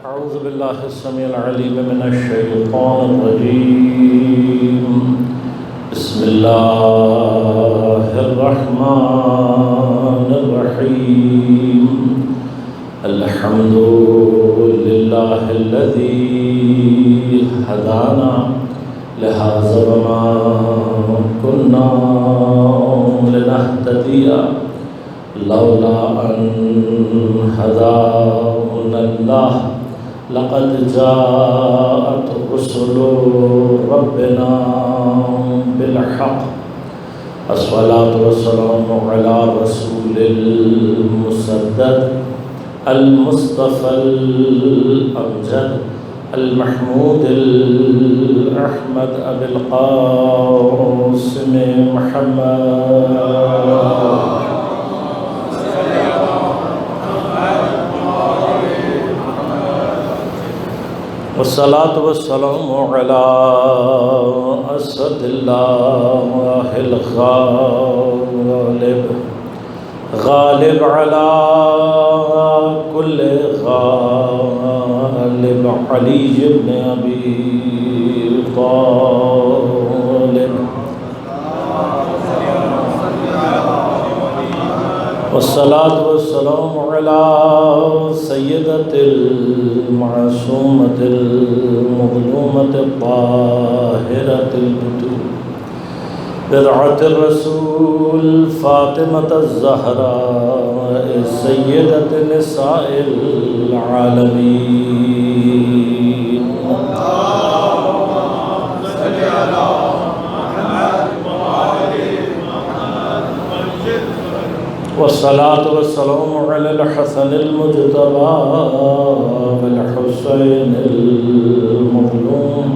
أعوذ بالله السميع العليم من الشيطان الرجيم. بسم الله الرحمن الرحيم. الحمد لله الذي هدانا لهذا وما كنا لنهتدي لولا أن هدانا الله لقد جاءت رسل ربنا بالحق. الصلاة والسلام على رسول المسدد المصطفى الأمجد المحمود الأحمد أبي القاسم محمد. والصلاة والسلام على أسد الله الغالب غالب على كل غالب علي بن أبي طالب. والصلاة والسلام على سيدة المعصومة المظلومة الطاهرة البتول بضعة الرسول فاطمة الزهراء سيدة نساء العالمين. والصلاة والسلام على الحسن المجتبى والحسين المظلوم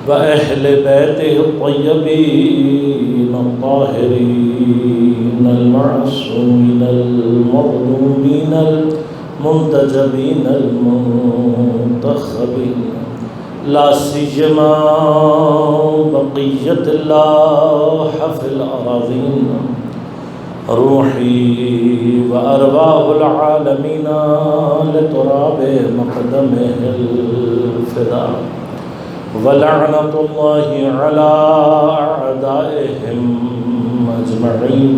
وأهل بيته الطيبين الطاهرين المعصومين المظلومين المنتجبين المنتخبين لا سيما بقية الله في الأراضين روحي وأرواح العالمين لتراب مقدمه الفداء. ولعنة الله على أعدائهم أجمعين.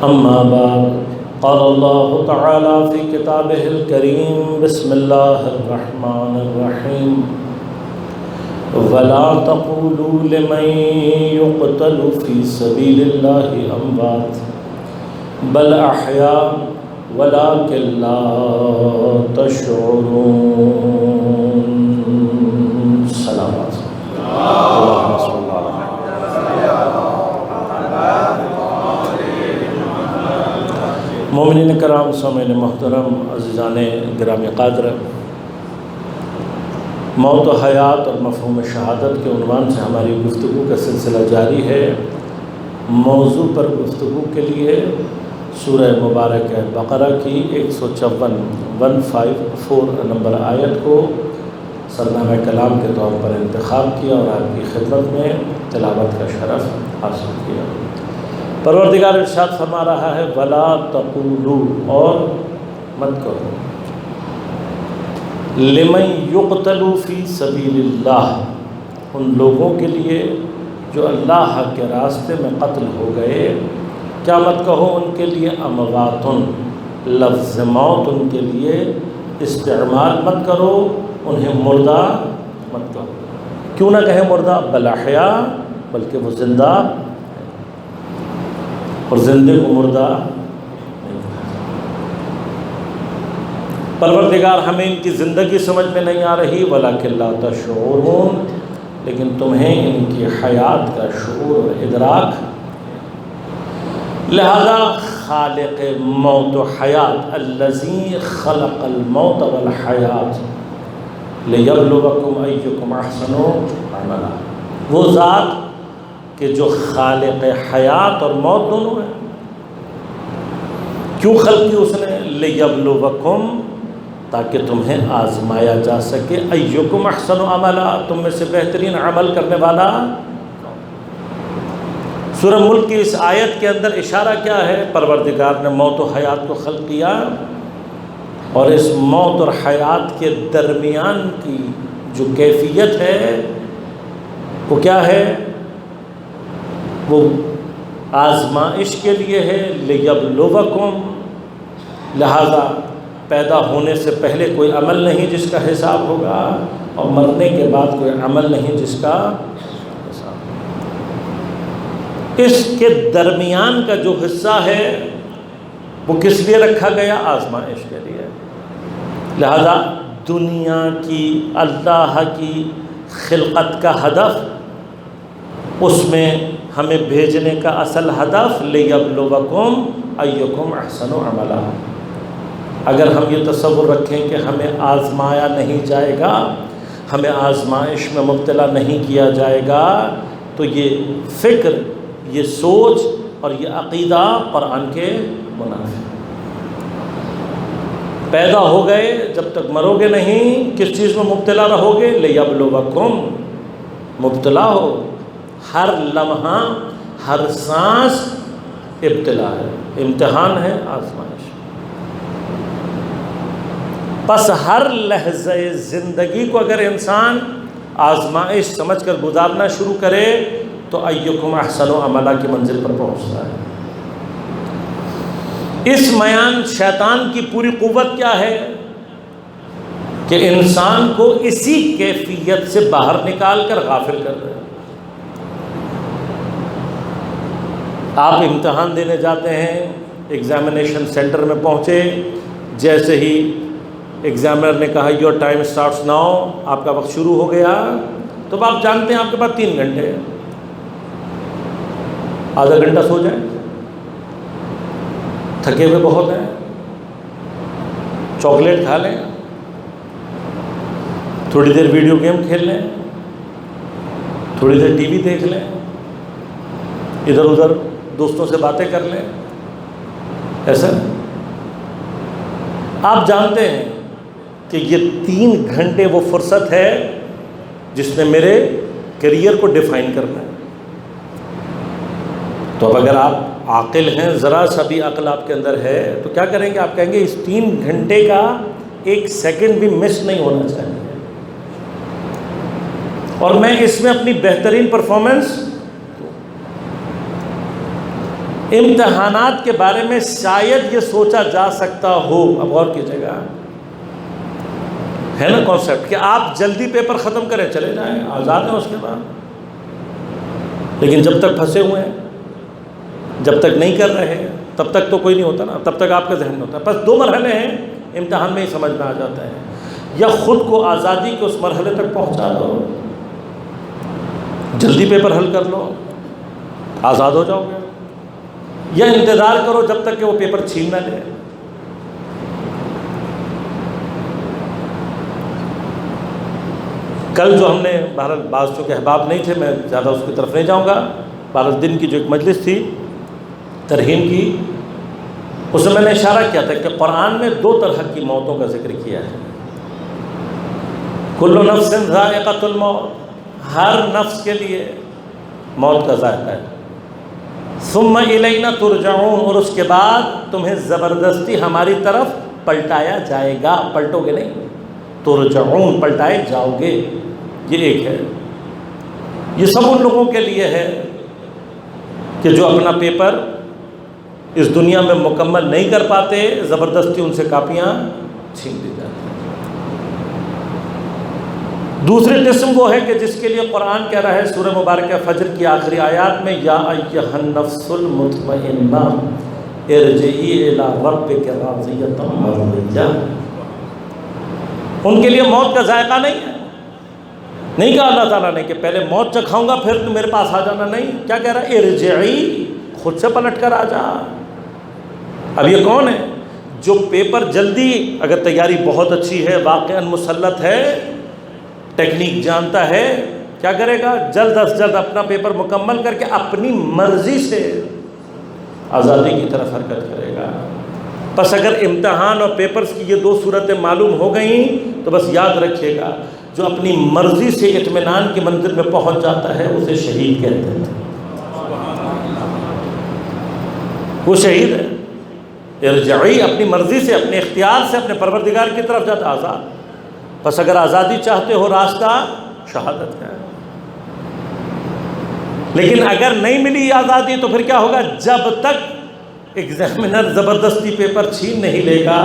أما بعد، قال الله تعالى في كتابه الكريم: بسم الله الرحمن الرحيم. ولا تقولوا لمن يقتل في سبيل الله أموات بل أحياء ولكن لا تشعرون. صلوات اللهم صل على مومنین کرام، سامعین محترم، عزیزان گرامی قدر، موت و حیات اور مفہوم شہادت کے عنوان سے ہماری گفتگو کا سلسلہ جاری ہے۔ موضوع پر گفتگو کے لیے سورہ مبارک بقرہ کی 154 نمبر آیت کو سرنامہ کلام کے طور پر انتخاب کیا اور آپ کی خدمت میں تلاوت کا شرف حاصل کیا۔ پروردگار ارشاد فرما رہا ہے: وَلَا تَقُولُوا، اور مت کہو، لمن یقتل فی سبیل اللہ، ان لوگوں کے لیے جو اللہ کے راستے میں قتل ہو گئے، کیا مت کہو ان کے لیے امواتن، لفظ موت ان کے لیے استعمال مت کرو، انہیں مردہ مت کہو۔ کیوں نہ کہیں مردہ؟ بل احیاء، بلکہ وہ زندہ، اور زندے کو مردہ۔ پروردگار ہمیں ان کی زندگی سمجھ میں نہیں آ رہی، وَلَكِنْ لَا تَشْعُرُونَ، لیکن تمہیں ان کی حیات کا شعور اور ادراک۔ لہذا خالق موت و حیات، الذی خلق الموت والحیات لیبلوکم ایکم احسن عملا، وہ ذات کہ جو خالق حیات اور موت دونوں ہے۔ کیوں خلق کی اس نے؟ لیبلوکم، تاکہ تمہیں آزمایا جا سکے، ایکم احسن عملا، تم میں سے بہترین عمل کرنے والا۔ سورہ ملک کی اس آیت کے اندر اشارہ کیا ہے؟ پروردگار نے موت و حیات کو خلق کیا اور اس موت اور حیات کے درمیان کی جو کیفیت ہے وہ کیا ہے؟ وہ آزمائش کے لیے ہے، لیبلوکم، لہذا پیدا ہونے سے پہلے کوئی عمل نہیں جس کا حساب ہوگا، اور مرنے کے بعد کوئی عمل نہیں جس کا حساب ہوگا۔ اس کے درمیان کا جو حصہ ہے وہ کس لیے رکھا گیا؟ آزمائش کے لیے۔ لہذا دنیا کی، اللہ کی خلقت کا ہدف، اس میں ہمیں بھیجنے کا اصل ہدف لیبلوکم ایکم احسن عملا۔ اگر ہم یہ تصور رکھیں کہ ہمیں آزمایا نہیں جائے گا، ہمیں آزمائش میں مبتلا نہیں کیا جائے گا، تو یہ فکر، یہ سوچ اور یہ عقیدہ قرآن کے منافی۔ پیدا ہو گئے، جب تک مرو گے نہیں، کس چیز میں مبتلا رہو گے؟ لیبلوکم، مبتلا ہو، ہر لمحہ، ہر سانس ابتلا ہے، امتحان ہے، آزمائش۔ پس ہر لحظہ زندگی کو اگر انسان آزمائش سمجھ کر گزارنا شروع کرے تو ایکم احسن عملا کی منزل پر پہنچتا ہے۔ اس میان شیطان کی پوری قوت کیا ہے کہ انسان کو اسی کیفیت سے باہر نکال کر غافل کر رہے ہیں۔ آپ امتحان دینے جاتے ہیں، ایگزامینیشن سینٹر میں پہنچے، جیسے ہی ایگزامنر نے کہا یور ٹائم اسٹارٹس ناؤ، آپ کا وقت شروع ہو گیا، تو اب آپ جانتے ہیں آپ کے پاس 3 گھنٹے ہیں۔ آدھا گھنٹہ سو جائیں، تھکے ہوئے بہت ہیں، چاکلیٹ کھا لیں، تھوڑی دیر ویڈیو گیم کھیل لیں، تھوڑی دیر ٹی وی دیکھ لیں، ادھر ادھر دوستوں سے باتیں کر لیں۔ ایسا آپ جانتے ہیں کہ یہ 3 گھنٹے وہ فرصت ہے جس نے میرے کیریئر کو ڈیفائن کرنا ہے۔ تو اب اگر آپ عاقل ہیں، ذرا سا بھی عقل آپ کے اندر ہے، تو کیا کریں گے؟ آپ کہیں گے اس 3 گھنٹے کا 1 سیکنڈ بھی مس نہیں ہونا چاہیے، اور میں اس میں اپنی بہترین پرفارمنس۔ امتحانات کے بارے میں شاید یہ سوچا جا سکتا ہو، اب غور کیجیے گا، ہے نا کانسیپٹ، کہ آپ جلدی پیپر ختم کریں، چلے جائیں، آزاد ہیں اس کے بعد، لیکن جب تک پھنسے ہوئے ہیں، جب تک نہیں کر رہے ہیں، تب تک تو کوئی نہیں ہوتا نا، تب تک آپ کا ذہن ہوتا ہے۔ بس 2 مرحلے ہیں، امتحان میں ہی سمجھ میں آ جاتا ہے، یا خود کو آزادی کے اس مرحلے تک پہنچا دو، جلدی پیپر حل کر لو، آزاد ہو جاؤ گے، یا انتظار کرو جب تک کہ وہ پیپر چھین نہ لے۔ کل جو ہم نے، بہرحال بعض چونکہ احباب نہیں تھے، میں زیادہ اس کی طرف نہیں جاؤں گا، بہرحال دن کی جو ایک مجلس تھی ترہیم کی، اس میں نے اشارہ کیا تھا کہ قرآن میں 2 طرح کی موتوں کا ذکر کیا ہے۔ کل نفس ذائقۃ الموت، ہر نفس کے لیے موت کا ذائقہ ہے۔ ثم الینا ترجعون، اور اس کے بعد تمہیں زبردستی ہماری طرف پلٹایا جائے گا، پلٹو گے نہیں، ترجعون، پلٹائے جاؤ گے۔ یہ ایک ہے، یہ سب ان لوگوں کے لیے ہے کہ جو اپنا پیپر اس دنیا میں مکمل نہیں کر پاتے، زبردستی ان سے کاپیاں چھین لی جاتی ہیں۔ دوسری قسم وہ ہے کہ جس کے لیے قرآن کہہ رہا ہے سورہ مبارکہ فجر کی آخری آیات میں، یا ایھا النفس المطمئنہ ارجعی الی ربک راضیۃ مرضیہ، ان کے لیے موت کا ذائقہ نہیں ہے۔ نہیں کہا اللہ تعالیٰ نے کہ پہلے موت چکھاؤں گا پھر تم میرے پاس آ جانا، نہیں، کیا کہہ رہا ہے؟ ارجعی، خود سے پلٹ کر آ جا۔ اب یہ کون ہے جو پیپر جلدی، اگر تیاری بہت اچھی ہے، واقعاً مسلط ہے، ٹیکنیک جانتا ہے، کیا کرے گا؟ جلد از جلد اپنا پیپر مکمل کر کے اپنی مرضی سے آزادی کی طرف حرکت کرے گا۔ بس اگر امتحان اور پیپرز کی یہ 2 صورتیں معلوم ہو گئیں تو بس یاد رکھیے گا، جو اپنی مرضی سے اطمینان کی منزل میں پہنچ جاتا ہے اسے شہید کہتے ہیں، وہ شہید ہے۔ ارجعی، اپنی مرضی سے، اپنے اختیار سے اپنے پروردگار کی طرف جاتا آزاد. بس اگر آزادی چاہتے ہو راستہ شہادت کا ہے. لیکن اگر نہیں ملی آزادی تو پھر کیا ہوگا؟ جب تک ایگزامینر زبردستی پیپر چھین نہیں لے گا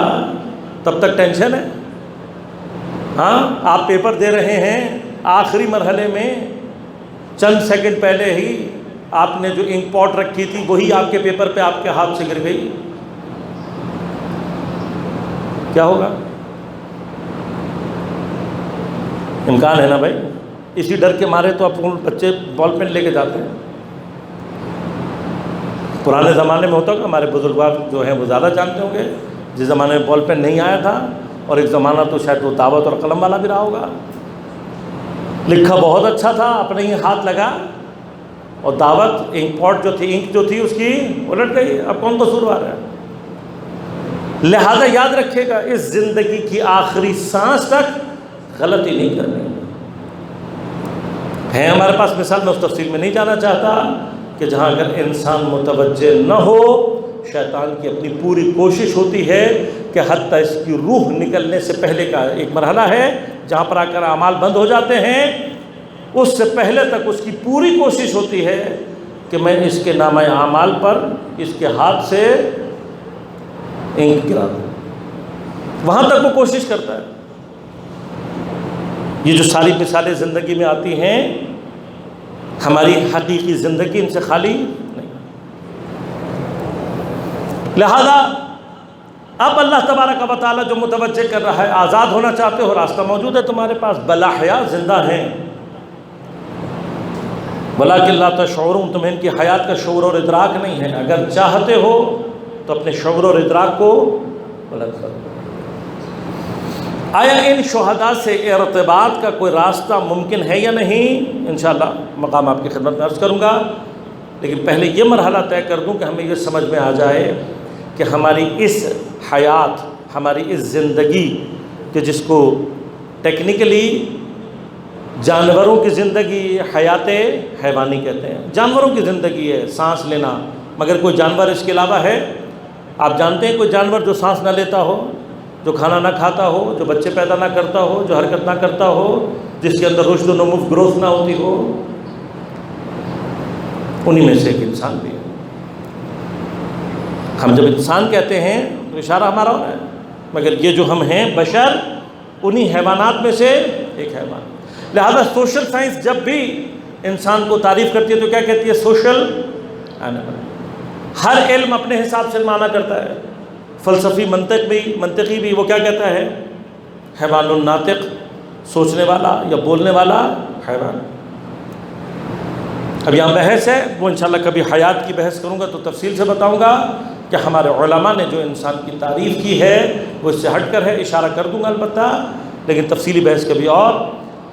تب تک ٹینشن ہے. ہاں، آپ پیپر دے رہے ہیں، آخری مرحلے میں چند سیکنڈ پہلے ہی آپ نے جو انک پاٹ رکھی تھی وہی آپ کے پیپر پہ آپ کے ہاتھ سے گر گئی، کیا ہوگا؟ امکان ہے نا بھائی. اسی ڈر کے مارے تو اب بچے بال پین لے کے جاتے ہیں. پرانے زمانے میں ہوتا ہوگا، ہمارے بزرگوار جو ہیں وہ زیادہ جانتے ہوں گے، جس زمانے میں بال پین نہیں آیا تھا، اور ایک زمانہ تو شاید وہ دعوت اور قلم والا بھی رہا ہوگا. لکھا بہت اچھا تھا، اپنے ہی ہاتھ لگا اور دعوت انک پاٹ جو تھی، انک جو تھی اس کی الٹ گئی. اب کون قصوروار ہے؟ لہذا یاد رکھیے گا، اس زندگی کی آخری سانس تک غلطی نہیں کرنی ہے. ہمارے پاس مثال، میں اس تفصیل میں نہیں جانا چاہتا، کہ جہاں اگر انسان متوجہ نہ ہو، شیطان کی اپنی پوری کوشش ہوتی ہے کہ حتیٰ اس کی روح نکلنے سے پہلے کا ایک مرحلہ ہے جہاں پر آ کر اعمال بند ہو جاتے ہیں، اس سے پہلے تک اس کی پوری کوشش ہوتی ہے کہ میں اس کے نامہ اعمال پر اس کے ہاتھ سے انک گرا دوں. وہاں تک وہ کوشش کرتا ہے. یہ جو ساری مثالیں زندگی میں آتی ہیں، ہماری حقیقی زندگی ان سے خالی نہیں. لہذا اب اللہ تبارک و تعالیٰ جو متوجہ کر رہا ہے، آزاد ہونا چاہتے ہو، راستہ موجود ہے تمہارے پاس، بلا حیا زندہ ہیں، ولیکن لا تشعرون، تمہیں ان کی حیات کا شعور اور ادراک نہیں ہے. اگر چاہتے ہو تو اپنے شعور اور ادراک کو بلند کرو. آیا ان شہداء سے ارتباط کا کوئی راستہ ممکن ہے یا نہیں؟ انشاءاللہ مقام آپ کی خدمت میں عرض کروں گا، لیکن پہلے یہ مرحلہ طے کر دوں کہ ہمیں یہ سمجھ میں آ جائے کہ ہماری اس حیات، ہماری اس زندگی کہ جس کو ٹیکنیکلی جانوروں کی زندگی حیات حیوانی کہتے ہیں، جانوروں کی زندگی ہے سانس لینا، مگر کوئی جانور اس کے علاوہ ہے؟ آپ جانتے ہیں کوئی جانور جو سانس نہ لیتا ہو، جو کھانا نہ کھاتا ہو، جو بچے پیدا نہ کرتا ہو، جو حرکت نہ کرتا ہو، جس کے اندر رشد و نمو گروتھ نہ ہوتی ہو؟ انہی میں سے ایک انسان بھی ہے. ہم جب انسان کہتے ہیں تو اشارہ ہمارا ہو رہا ہے، مگر یہ جو ہم ہیں بشر، انہی حیوانات میں سے ایک حیوان. لہذا سوشل سائنس جب بھی انسان کو تعریف کرتی ہے تو کیا کہتی ہے؟ Social animal. ہر علم اپنے حساب سے معنی کرتا ہے. فلسفی منطقی بھی وہ کیا کہتا ہے؟ حیوان الناطق، سوچنے والا یا بولنے والا حیوان. اب یہاں بحث ہے، وہ انشاءاللہ کبھی حیات کی بحث کروں گا تو تفصیل سے بتاؤں گا کہ ہمارے علماء نے جو انسان کی تعریف کی ہے وہ اس سے ہٹ کر ہے، اشارہ کر دوں گا البتہ، لیکن تفصیلی بحث کبھی اور.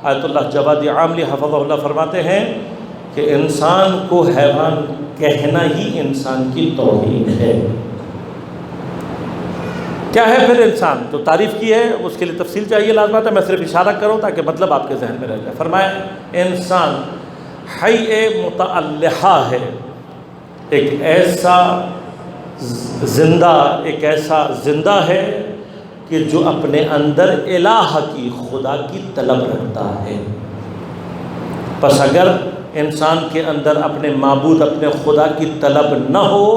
آیت اللہ جوادی عاملی حفظہ اللہ فرماتے ہیں کہ انسان کو حیوان کہنا ہی انسان کی توہین ہے. کیا ہے پھر انسان؟ جو تعریف کی ہے اس کے لیے تفصیل چاہیے لازمات ہے، میں صرف اشارہ کروں تاکہ مطلب آپ کے ذہن میں رہ جائے. فرمایا انسان حی متعلحہ ہے، ایک ایسا زندہ ہے کہ جو اپنے اندر الہ کی، خدا کی طلب رکھتا ہے. پس اگر انسان کے اندر اپنے معبود، اپنے خدا کی طلب نہ ہو،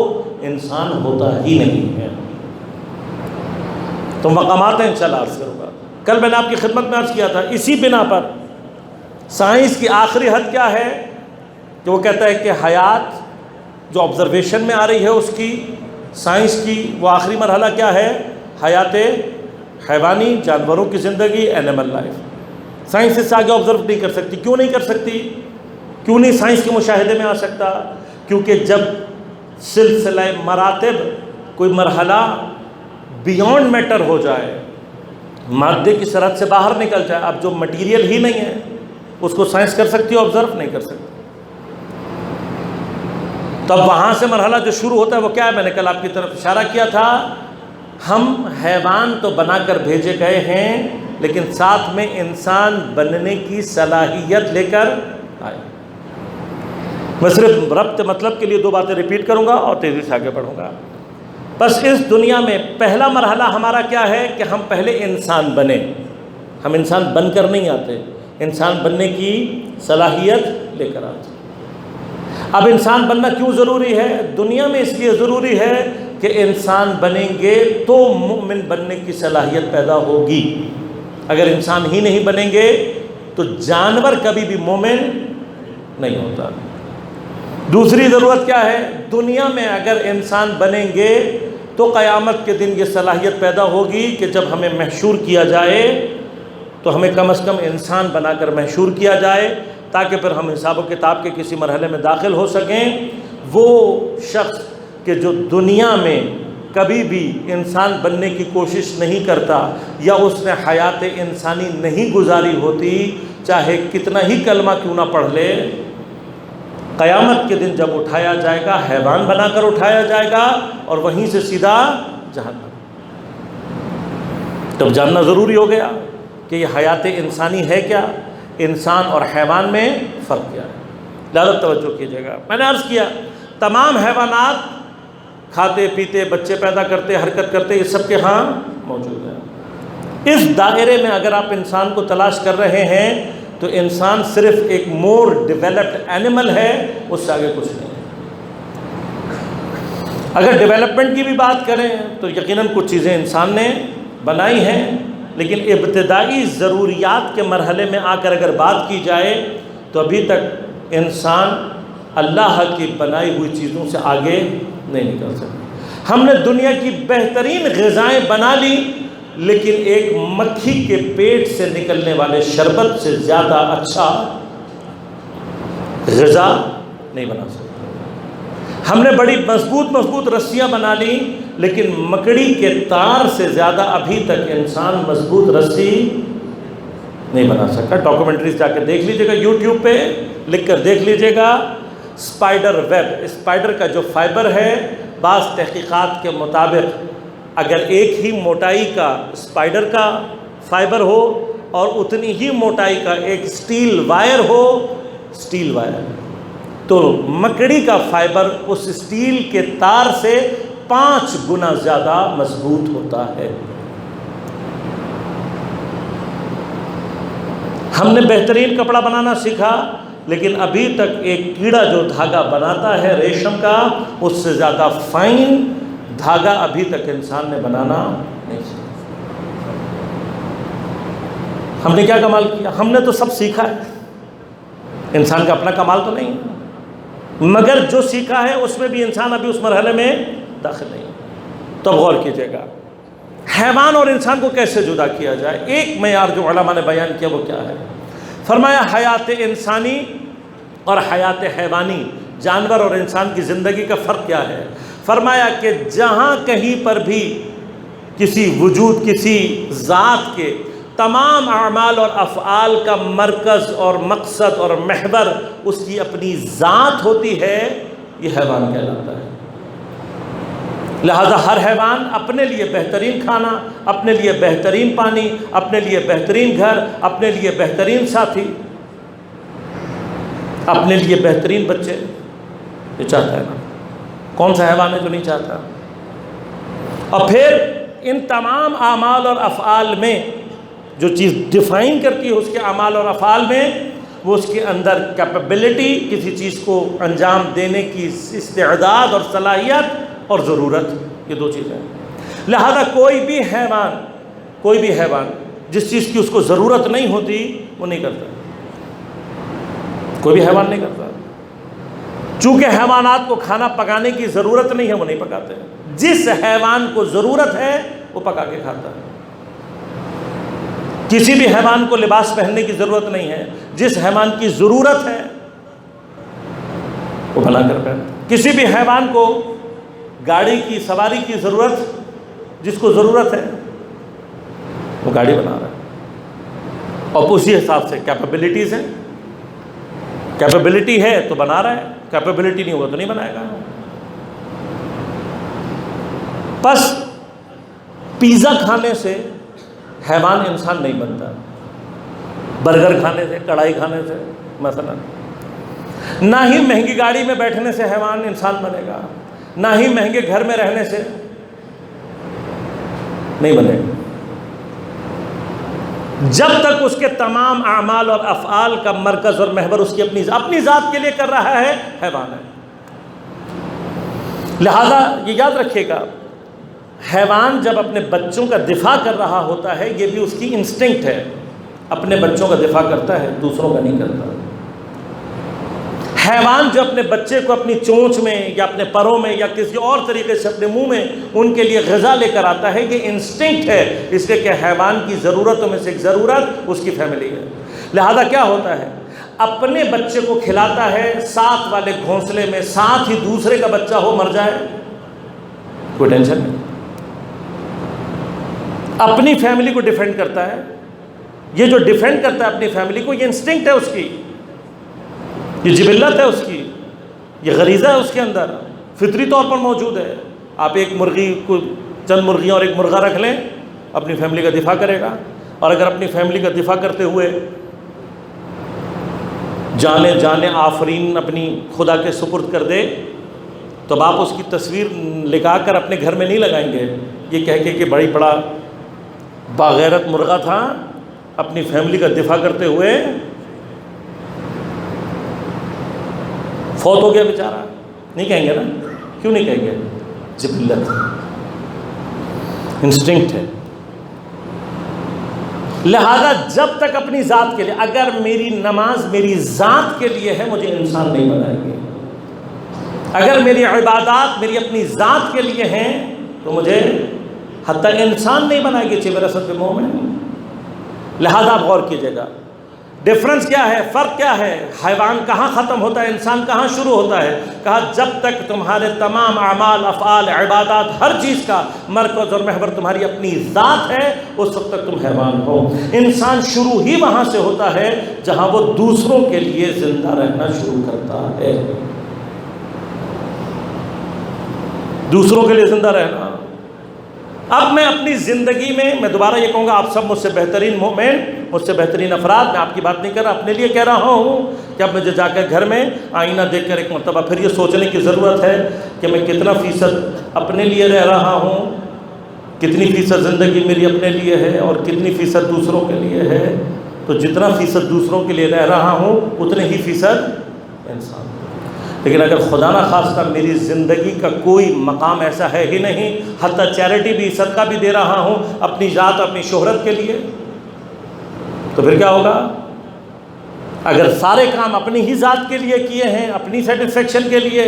انسان ہوتا ہی نہیں ہے. تو مقامات ہیں انشاءاللہ عرض کروں گا. کل میں نے آپ کی خدمت میں عرض کیا تھا، اسی بنا پر سائنس کی آخری حد کیا ہے کہ وہ کہتا ہے کہ حیات جو آبزرویشن میں آ رہی ہے اس کی، سائنس کی وہ آخری مرحلہ کیا ہے؟ حیات حیوانی، جانوروں کی زندگی، اینیمل لائف. سائنس اس سے آگے آبزرو نہیں کر سکتی. کیوں نہیں کر سکتی؟ کیوں نہیں سائنس کے مشاہدے میں آ سکتا؟ کیونکہ جب سلسلہ مراتب کوئی مرحلہ بیونڈ میٹر ہو جائے، مادے کی سرحد سے باہر نکل جائے، اب جو مٹیریل ہی نہیں ہے اس کو سائنس کر سکتی ہے؟ آبزرو نہیں کر سکتی. تب وہاں سے مرحلہ جو شروع ہوتا ہے وہ کیا ہے؟ میں نے کل آپ کی طرف اشارہ کیا تھا، ہم حیوان تو بنا کر بھیجے گئے ہیں لیکن ساتھ میں انسان بننے کی صلاحیت لے کر آئے. میں صرف ربط مطلب کے لیے دو باتیں ریپیٹ کروں گا اور تیزی سے آگے بڑھوں گا. بس اس دنیا میں پہلا مرحلہ ہمارا کیا ہے کہ ہم پہلے انسان بنیں. ہم انسان بن کر نہیں آتے، انسان بننے کی صلاحیت لے کر آتے. اب انسان بننا کیوں ضروری ہے؟ دنیا میں اس لیے ضروری ہے کہ انسان بنیں گے تو مومن بننے کی صلاحیت پیدا ہوگی. اگر انسان ہی نہیں بنیں گے تو جانور کبھی بھی مومن نہیں ہوتا. دوسری ضرورت کیا ہے؟ دنیا میں اگر انسان بنیں گے تو قیامت کے دن یہ صلاحیت پیدا ہوگی کہ جب ہمیں محشور کیا جائے تو ہمیں کم از کم انسان بنا کر محشور کیا جائے، تاکہ پھر ہم حساب و کتاب کے کسی مرحلے میں داخل ہو سکیں. وہ شخص کہ جو دنیا میں کبھی بھی انسان بننے کی کوشش نہیں کرتا یا اس نے حیات انسانی نہیں گزاری ہوتی، چاہے کتنا ہی کلمہ کیوں نہ پڑھ لے، قیامت کے دن جب اٹھایا جائے گا حیوان بنا کر اٹھایا جائے گا اور وہیں سے سیدھا جہنم. تب جاننا ضروری ہو گیا کہ یہ حیات انسانی ہے کیا، انسان اور حیوان میں فرق کیا ہے. لہذا توجہ کیجیے گا. میں نے عرض کیا تمام حیوانات کھاتے پیتے، بچے پیدا کرتے، حرکت کرتے، یہ سب کے ہاں موجود ہے. اس دائرے میں اگر آپ انسان کو تلاش کر رہے ہیں تو انسان صرف ایک مور ڈیولپڈ اینیمل ہے، اس سے آگے کچھ نہیں ہے. اگر ڈیولپمنٹ کی بھی بات کریں تو یقیناً کچھ چیزیں انسان نے بنائی ہیں، لیکن ابتدائی ضروریات کے مرحلے میں آ کر اگر بات کی جائے تو ابھی تک انسان اللہ کی بنائی ہوئی چیزوں سے آگے نہیں نکل سکتا. ہم نے دنیا کی بہترین غذائیں بنا لی، لیکن ایک مکھی کے پیٹ سے نکلنے والے شربت سے زیادہ اچھا غذا نہیں بنا سکتے. ہم نے بڑی مضبوط رسیاں بنا لی، لیکن مکڑی کے تار سے زیادہ ابھی تک انسان مضبوط رسی نہیں بنا سکتا. ڈاکومنٹریز جا کے دیکھ لیجیے گا، یوٹیوب پہ لکھ کر دیکھ لیجیے گا. اسپائڈر ویب، اسپائڈر کا جو فائبر ہے، بعض تحقیقات کے مطابق اگر ایک ہی موٹائی کا اسپائڈر کا فائبر ہو اور اتنی ہی موٹائی کا ایک سٹیل وائر ہو، سٹیل وائر، تو مکڑی کا فائبر اس سٹیل کے تار سے 5 گنا زیادہ مضبوط ہوتا ہے. ہم نے بہترین کپڑا بنانا سیکھا، لیکن ابھی تک ایک کیڑا جو دھاگا بناتا ہے ریشم کا، اس سے زیادہ فائن دھاگا ابھی تک انسان نے بنانا نہیں سیکھا. ہم نے کیا کمال کیا؟ ہم نے تو سب سیکھا ہے، انسان کا اپنا کمال تو نہیں ہے، مگر جو سیکھا ہے اس میں بھی انسان ابھی اس مرحلے میں داخل نہیں. تو غور کیجیے گا حیوان اور انسان کو کیسے جدا کیا جائے. ایک معیار جو علماء نے بیان کیا وہ کیا ہے؟ فرمایا حیات انسانی اور حیات حیوانی، جانور اور انسان کی زندگی کا فرق کیا ہے؟ فرمایا کہ جہاں کہیں پر بھی کسی وجود، کسی ذات کے تمام اعمال اور افعال کا مرکز اور مقصد اور محور اس کی اپنی ذات ہوتی ہے، یہ حیوان کہلاتا ہے. لہذا ہر حیوان اپنے لیے بہترین کھانا، اپنے لیے بہترین پانی، اپنے لیے بہترین گھر، اپنے لیے بہترین ساتھی، اپنے لیے بہترین بچے یہ چاہتا ہے نا. کون سا حیوان ہے جو نہیں چاہتا؟ اور پھر ان تمام اعمال اور افعال میں جو چیز ڈیفائن کرتی ہے اس کے اعمال اور افعال میں، وہ اس کے اندر کیپیبلٹی، کسی چیز کو انجام دینے کی استعداد اور صلاحیت اور ضرورت، یہ 2 چیزیں ہیں. لہذا کوئی بھی حیوان جس چیز کی اس کو ضرورت نہیں ہوتی وہ نہیں کرتا. کوئی بھی حیوان نہیں کرتا. چونکہ حیوانات کو کھانا پکانے کی ضرورت نہیں ہے، وہ نہیں پکاتے. جس حیوان کو ضرورت ہے وہ پکا کے کھاتا ہے. کسی بھی حیوان کو لباس پہننے کی ضرورت نہیں ہے، جس حیوان کی ضرورت ہے وہ بنا کر پہنتا. کسی بھی حیوان کو گاڑی کی سواری کی ضرورت، جس کو ضرورت ہے وہ گاڑی بنا رہا ہے. اور اسی حساب سے کیپیبلٹیز ہیں. کیپیبلٹی ہے تو بنا رہا ہے، کیپیبلٹی نہیں ہوگا تو نہیں بنائے گا. بس پیزا کھانے سے حیوان انسان نہیں بنتا، برگر کھانے سے، کڑھائی کھانے سے مثلا، نہ ہی مہنگی گاڑی میں بیٹھنے سے حیوان انسان بنے گا، نہ ہی مہنگے گھر میں رہنے سے نہیں بنے گا جب تک اس کے تمام اعمال اور افعال کا مرکز اور محور اس کی اپنی ذات کے لیے کر رہا ہے، حیوان ہے۔ لہذا یہ یاد رکھیے گا، حیوان جب اپنے بچوں کا دفاع کر رہا ہوتا ہے، یہ بھی اس کی انسٹنکٹ ہے، اپنے بچوں کا دفاع کرتا ہے، دوسروں کا نہیں کرتا۔ حیوان جو اپنے بچے کو اپنی چونچ میں یا اپنے پروں میں یا کسی اور طریقے سے اپنے منہ میں ان کے لیے غذا لے کر آتا ہے، یہ انسٹنکٹ ہے، اس لیے کہ حیوان کی ضرورتوں میں سے ایک ضرورت اس کی فیملی ہے۔ لہذا کیا ہوتا ہے، اپنے بچے کو کھلاتا ہے، ساتھ والے گھونسلے میں ساتھ ہی دوسرے کا بچہ ہو مر جائے، کوئی ٹینشن نہیں، اپنی فیملی کو ڈیفینڈ کرتا ہے۔ یہ جو ڈیفینڈ کرتا ہے اپنی فیملی کو، یہ انسٹنکٹ ہے اس کی، یہ جبلت ہے اس کی، یہ غریزہ ہے اس کے اندر، فطری طور پر موجود ہے۔ آپ ایک مرغی کو، چند مرغیاں اور ایک مرغہ رکھ لیں، اپنی فیملی کا دفاع کرے گا، اور اگر اپنی فیملی کا دفاع کرتے ہوئے جانے آفرین اپنی خدا کے سپرد کر دے، تو اب آپ اس کی تصویر لگا کر اپنے گھر میں نہیں لگائیں گے، یہ کہہ کے کہ بڑی بڑا باغیرت مرغہ تھا، اپنی فیملی کا دفاع کرتے ہوئے فوت ہو گیا بیچارہ، نہیں کہیں گے نا؟ کیوں نہیں کہیں گے؟ جبلت، انسٹنکٹ ہے۔ لہذا جب تک اپنی ذات کے لیے، اگر میری نماز میری ذات کے لیے ہے، مجھے انسان نہیں بنائے گی۔ اگر میری عبادات میری اپنی ذات کے لیے ہیں تو مجھے حتیٰ انسان نہیں بنائے گی، چہ رسد پہ مومن۔ لہذا آپ غور کیجیے گا، ڈفرنس کیا ہے، فرق کیا ہے، حیوان کہاں ختم ہوتا ہے، انسان کہاں شروع ہوتا ہے؟ کہا جب تک تمہارے تمام اعمال، افعال، عبادات، ہر چیز کا مرکز اور محور تمہاری اپنی ذات ہے، اس وقت تک تم حیوان ہو۔ انسان شروع ہی وہاں سے ہوتا ہے جہاں وہ دوسروں کے لیے زندہ رہنا شروع کرتا ہے، دوسروں کے لیے زندہ رہنا۔ اب میں اپنی زندگی میں دوبارہ یہ کہوں گا، آپ سب مجھ سے بہترین مومن، مجھ سے بہترین افراد، میں آپ کی بات نہیں کر رہا، اپنے لیے کہہ رہا ہوں کہ اب مجھے جا کر گھر میں آئینہ دیکھ کر ایک مرتبہ پھر یہ سوچنے کی ضرورت ہے کہ میں کتنا فیصد اپنے لیے رہ رہا ہوں، کتنی فیصد زندگی میری اپنے لیے ہے اور کتنی فیصد دوسروں کے لیے ہے۔ تو جتنا فیصد دوسروں کے لیے رہ رہا ہوں، اتنے ہی فیصد انسان۔ لیکن اگر خدا نہ خواستہ میری زندگی کا کوئی مقام ایسا ہے ہی نہیں، حتیٰ چیریٹی بھی، صدقہ بھی دے رہا ہوں اپنی ذات، اپنی شہرت کے لیے، تو پھر کیا ہوگا؟ اگر سارے کام اپنی ہی ذات کے لیے کیے ہیں، اپنی سیٹسفیکشن کے لیے،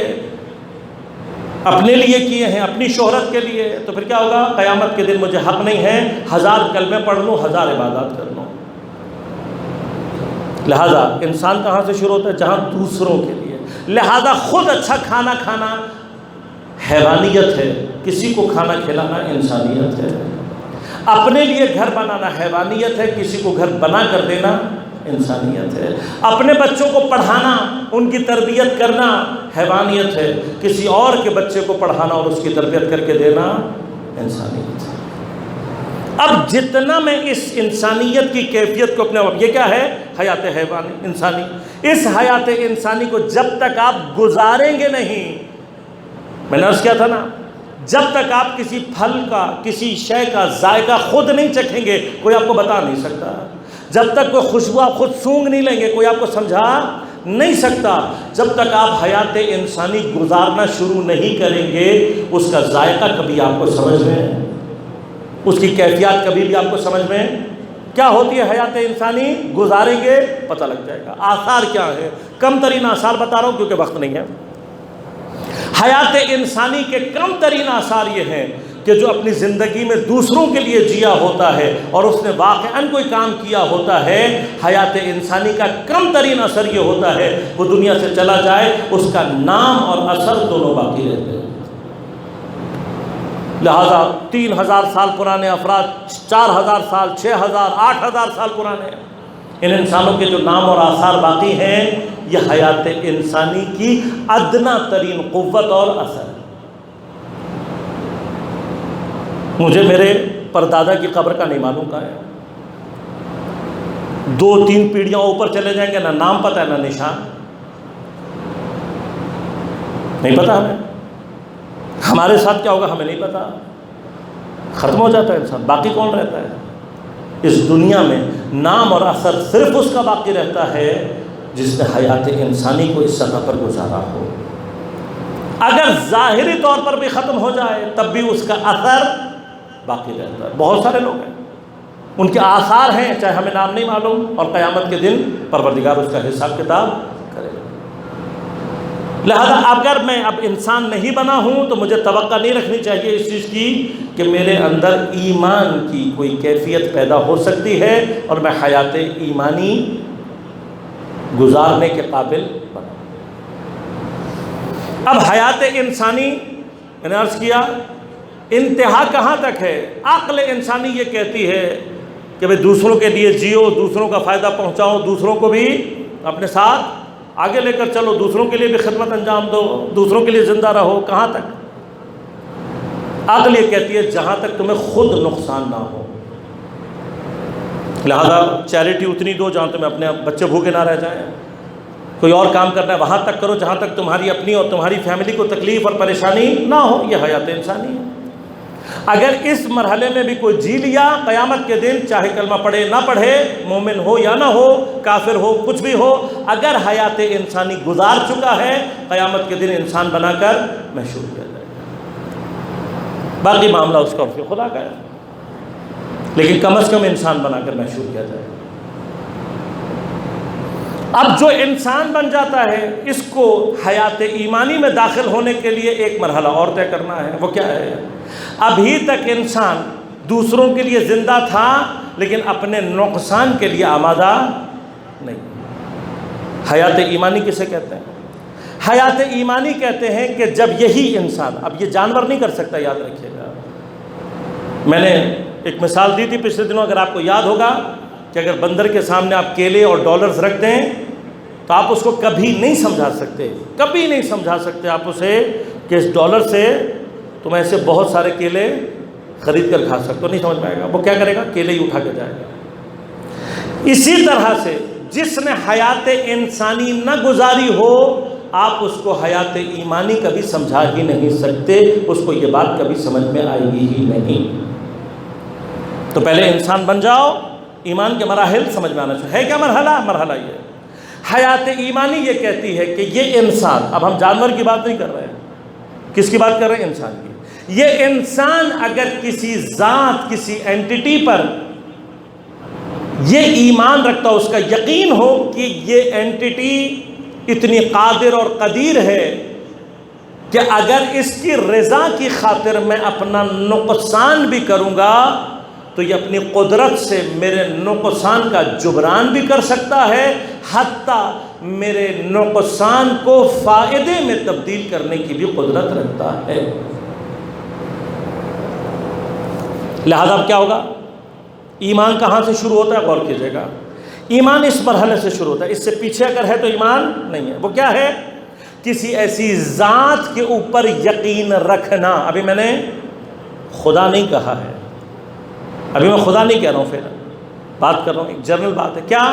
اپنے لیے کیے ہیں، اپنی شہرت کے لیے، تو پھر کیا ہوگا؟ قیامت کے دن مجھے حق نہیں ہے 1000 کلمے پڑھ لوں، 1000 عبادات کر لوں۔ لہذا انسان کہاں سے شروع ہوتا ہے؟ جہاں دوسروں کے لیے۔ لہذا خود اچھا کھانا کھانا حیوانیت ہے، کسی کو کھانا کھلانا انسانیت ہے۔ اپنے لیے گھر بنانا حیوانیت ہے، کسی کو گھر بنا کر دینا انسانیت ہے۔ اپنے بچوں کو پڑھانا، ان کی تربیت کرنا حیوانیت ہے، کسی اور کے بچے کو پڑھانا اور اس کی تربیت کر کے دینا انسانیت ہے۔ اب جتنا میں اس انسانیت کی کیفیت کو اپنے، یہ کیا ہے؟ حیات حیوانی انسانی۔ اس حیات انسانی کو جب تک آپ گزاریں گے نہیں، میں نے عرض کیا تھا نا، جب تک آپ کسی پھل کا، کسی شے کا ذائقہ خود نہیں چکھیں گے، کوئی آپ کو بتا نہیں سکتا۔ جب تک کوئی خوشبو آپ خود سونگھ نہیں لیں گے، کوئی آپ کو سمجھا نہیں سکتا۔ جب تک آپ حیات انسانی گزارنا شروع نہیں کریں گے، اس کا ذائقہ کبھی آپ کو سمجھ میں، اس کی کیفیات کبھی بھی آپ کو سمجھ میں کیا ہوتی ہے حیات انسانی، گزاریں گے پتہ لگ جائے گا۔ آثار کیا ہے؟ کم ترین آثار بتا رہا ہوں کیونکہ وقت نہیں ہے۔ حیات انسانی کے کم ترین آثار یہ ہیں کہ جو اپنی زندگی میں دوسروں کے لیے جیا ہوتا ہے اور اس نے واقعاً کوئی کام کیا ہوتا ہے، حیات انسانی کا کم ترین اثر یہ ہوتا ہے وہ دنیا سے چلا جائے، اس کا نام اور اثر دونوں باقی رہتے ہیں۔ لہذا 3000 سال پرانے افراد، 4000 سال، 6000، 8000 سال پرانے، ان انسانوں کے جو نام اور آثار باقی ہیں، یہ حیات انسانی کی ادنا ترین قوت اور اثر۔ مجھے میرے پردادا کی قبر کا نہیں معلوم کہاں ہے، 2-3 پیڑھیاں اوپر چلے جائیں گے، نہ نام پتہ ہے نہ نشان، نہیں پتہ ہمیں، ہمارے ساتھ کیا ہوگا ہمیں نہیں پتہ۔ ختم ہو جاتا ہے انسان، باقی کون رہتا ہے اس دنیا میں؟ نام اور اثر صرف اس کا باقی رہتا ہے جس نے حیات انسانی کو اس سطح پر گزارا ہو۔ اگر ظاہری طور پر بھی ختم ہو جائے تب بھی اس کا اثر باقی رہتا ہے۔ بہت سارے لوگ ہیں ان کے آثار ہیں، چاہے ہمیں نام نہیں معلوم، اور قیامت کے دن پروردگار اس کا حساب کتاب کرے گا۔ لہذا اگر میں اب انسان نہیں بنا ہوں تو مجھے توقع نہیں رکھنی چاہیے اس چیز کی کہ میرے اندر ایمان کی کوئی کیفیت پیدا ہو سکتی ہے اور میں حیات ایمانی گزارنے کے قابل بنا۔ اب حیات انسانی میں نے عرض کیا انتہا کہاں تک ہے؟ عقل انسانی یہ کہتی ہے کہ بھئی دوسروں کے لیے جیو، دوسروں کا فائدہ پہنچاؤ، دوسروں کو بھی اپنے ساتھ آگے لے کر چلو، دوسروں کے لیے بھی خدمت انجام دو، دوسروں کے لیے زندہ رہو۔ کہاں تک؟ عقل یہ کہتی ہے جہاں تک تمہیں خود نقصان نہ ہو، لہذا چیریٹی اتنی دو جہاں تمہیں اپنے بچے بھوکے نہ رہ جائیں، کوئی اور کام کرنا ہے وہاں تک کرو جہاں تک تمہاری اپنی اور تمہاری فیملی کو تکلیف اور پریشانی نہ ہو۔ یہ حیات انسانی ہے۔ اگر اس مرحلے میں بھی کوئی جی لیا، قیامت کے دن چاہے کلمہ پڑھے نہ پڑھے، مومن ہو یا نہ ہو، کافر ہو، کچھ بھی ہو، اگر حیات انسانی گزار چکا ہے، قیامت کے دن انسان بنا کر محشور کیا جائے گا۔ باقی معاملہ اس کا اور خدا کا ہے، لیکن کم از کم انسان بنا کر محشور کیا جائے گا۔ اب جو انسان بن جاتا ہے اس کو حیات ایمانی میں داخل ہونے کے لیے ایک مرحلہ اور طے کرنا ہے۔ وہ کیا ہے؟ ابھی تک انسان دوسروں کے لیے زندہ تھا لیکن اپنے نقصان کے لیے آمادہ نہیں۔ حیات ایمانی کسے کہتے ہیں؟ حیات ایمانی کہتے ہیں کہ جب یہی انسان، اب یہ جانور نہیں کر سکتا، یاد رکھیے گا، میں نے ایک مثال دی تھی پچھلے دنوں، اگر آپ کو یاد ہوگا کہ اگر بندر کے سامنے آپ کیلے اور ڈالرز رکھ دیں تو آپ اس کو کبھی نہیں سمجھا سکتے، کبھی نہیں سمجھا سکتے آپ اسے کہ اس ڈالر سے تم ایسے بہت سارے کیلے خرید کر کھا سکتے ہو، نہیں سمجھ میں آئے گا۔ وہ کیا کرے گا؟ کیلے ہی اٹھا کے جائے گا۔ اسی طرح سے جس نے حیات انسانی نہ گزاری ہو، آپ اس کو حیات ایمانی کبھی سمجھا ہی نہیں سکتے، اس کو یہ بات کبھی سمجھ میں آئے گی ہی نہیں۔ تو پہلے انسان بن جاؤ، ایمان کے مراحل سمجھ میں آنا چاہیے۔ ہے کیا مرحلہ یہ ہے۔ حیات ایمانی یہ کہتی ہے کہ یہ انسان، اب ہم جانور کی بات نہیں کر رہے ہیں، کس کی بات کر رہے ہیں؟ انسان کی۔ یہ انسان اگر کسی ذات، کسی اینٹیٹی پر یہ ایمان رکھتا ہو، اس کا یقین ہو کہ یہ اینٹیٹی اتنی قادر اور قدیر ہے کہ اگر اس کی رضا کی خاطر میں اپنا نقصان بھی کروں گا تو یہ اپنی قدرت سے میرے نقصان کا جبران بھی کر سکتا ہے، حتیٰ میرے نقصان کو فائدے میں تبدیل کرنے کی بھی قدرت رکھتا ہے۔ لہذا اب کیا ہوگا؟ ایمان کہاں سے شروع ہوتا ہے؟ غور کیجئے گا۔ ایمان اس مرحلے سے شروع ہوتا ہے، اس سے پیچھے اگر ہے تو ایمان نہیں ہے۔ وہ کیا ہے؟ کسی ایسی ذات کے اوپر یقین رکھنا۔ ابھی میں نے خدا نہیں کہا ہے، ابھی میں خدا نہیں کہہ رہا ہوں، پھر بات کر رہا ہوں، ایک جنرل بات ہے۔ کیا؟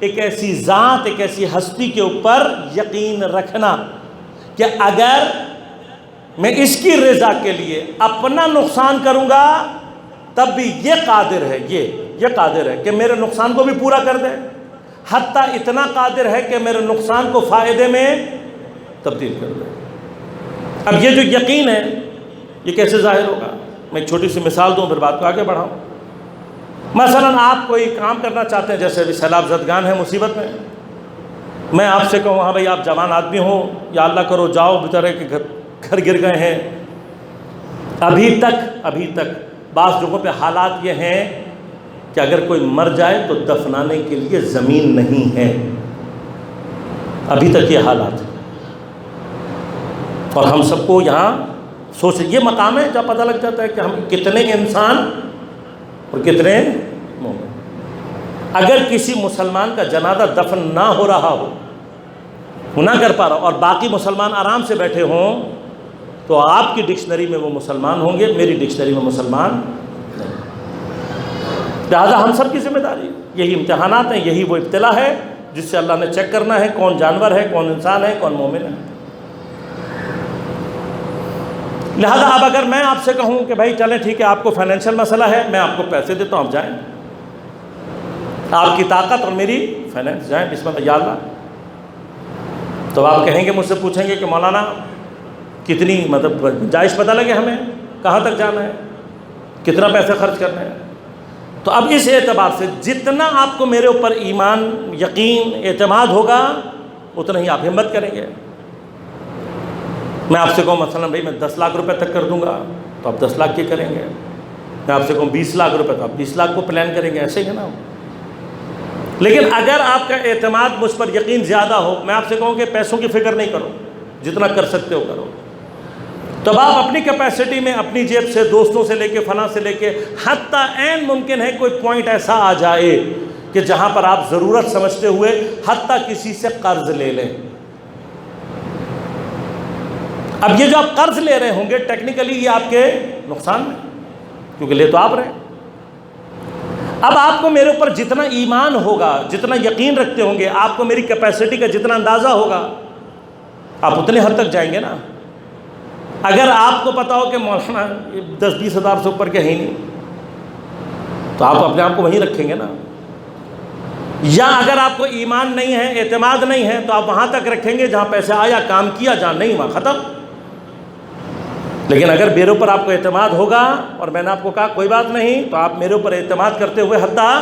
ایک ایسی ذات، ایک ایسی ہستی کے اوپر یقین رکھنا کہ اگر میں اس کی رضا کے لیے اپنا نقصان کروں گا تب بھی یہ قادر ہے، یہ قادر ہے کہ میرے نقصان کو بھی پورا کر دے، حتیٰ اتنا قادر ہے کہ میرے نقصان کو فائدے میں تبدیل کر دے۔ اب یہ جو یقین ہے یہ کیسے ظاہر ہوگا؟ میں ایک چھوٹی سی مثال دوں پھر بات کو آگے بڑھاؤں۔ مثلا آپ کوئی کام کرنا چاہتے ہیں، جیسے ابھی سیلاب زدگان ہے، مصیبت میں، میں آپ سے کہوں ہاں بھائی آپ جوان آدمی ہو، یا اللہ کرو جاؤ، بیچارے کے گھر گر گئے ہیں۔ ابھی تک بعض جگہوں پہ حالات یہ ہیں کہ اگر کوئی مر جائے تو دفنانے کے لیے زمین نہیں ہے، ابھی تک یہ حالات ہیں۔ اور ہم سب کو یہاں سوچ، یہ مقام ہے جب پتہ لگ جاتا ہے کہ ہم کتنے انسان اور کتنے مومن۔ اگر کسی مسلمان کا جنازہ دفن نہ ہو رہا ہو، نہ کر پا رہا، اور باقی مسلمان آرام سے بیٹھے ہوں، تو آپ کی ڈکشنری میں وہ مسلمان ہوں گے، میری ڈکشنری میں مسلمان نہیں۔ لہٰذا ہم سب کی ذمہ داری، یہی امتحانات ہیں، یہی وہ ابتلا ہے جس سے اللہ نے چیک کرنا ہے کون جانور ہے، کون انسان ہے، کون مومن ہے۔ لہذا اب اگر میں آپ سے کہوں کہ بھائی چلیں ٹھیک ہے، آپ کو فائنینشیل مسئلہ ہے، میں آپ کو پیسے دیتا ہوں، آپ جائیں، آپ کی طاقت اور میری فائنینس، جائیں بسم اللہ یا اللہ، تو آپ کہیں گے، مجھ سے پوچھیں گے کہ مولانا کتنی مطلب جائز پتہ لگے ہمیں کہاں تک جانا ہے، کتنا پیسہ خرچ کرنا ہے؟ تو اب اس اعتبار سے جتنا آپ کو میرے اوپر ایمان، یقین، اعتماد ہوگا اتنا ہی آپ ہمت کریں گے۔ میں آپ سے کہوں مثلا بھائی میں 10 لاکھ روپے تک کر دوں گا تو آپ 10 لاکھ کے کریں گے، میں آپ سے کہوں 20 لاکھ روپے تو آپ 20 لاکھ کو پلان کریں گے، ایسے ہی ہے نا۔ لیکن اگر آپ کا اعتماد مجھ پر یقین زیادہ ہو، میں آپ سے کہوں کہ پیسوں کی فکر نہیں کرو، جتنا کر سکتے ہو کرو، تب آپ اپنی کیپیسٹی میں اپنی جیب سے، دوستوں سے لے کے، فلاں سے لے کے، حتیٰ عین ممکن ہے کوئی پوائنٹ ایسا آ جائے کہ جہاں پر آپ ضرورت سمجھتے ہوئے حتیٰ کسی سے قرض لے لیں۔ اب یہ جو آپ قرض لے رہے ہوں گے ٹیکنیکلی یہ آپ کے نقصان میں، کیونکہ لے تو آپ رہے۔ اب آپ کو میرے اوپر جتنا ایمان ہوگا، جتنا یقین رکھتے ہوں گے، آپ کو میری کیپیسٹی کا جتنا اندازہ ہوگا، آپ اتنے حد تک جائیں گے نا۔ اگر آپ کو پتا ہو کہ مولانا 10-20 ہزار سے اوپر کے ہی نہیں، تو آپ اپنے آپ کو وہیں رکھیں گے نا۔ یا اگر آپ کو ایمان نہیں ہے، اعتماد نہیں ہے، تو آپ وہاں تک رکھیں گے جہاں پیسہ آیا کام کیا، جہاں نہیں وہاں ختم۔ لیکن اگر میرے اوپر آپ کو اعتماد ہوگا، اور میں نے آپ کو کہا کوئی بات نہیں، تو آپ میرے اوپر اعتماد کرتے ہوئے حتیٰ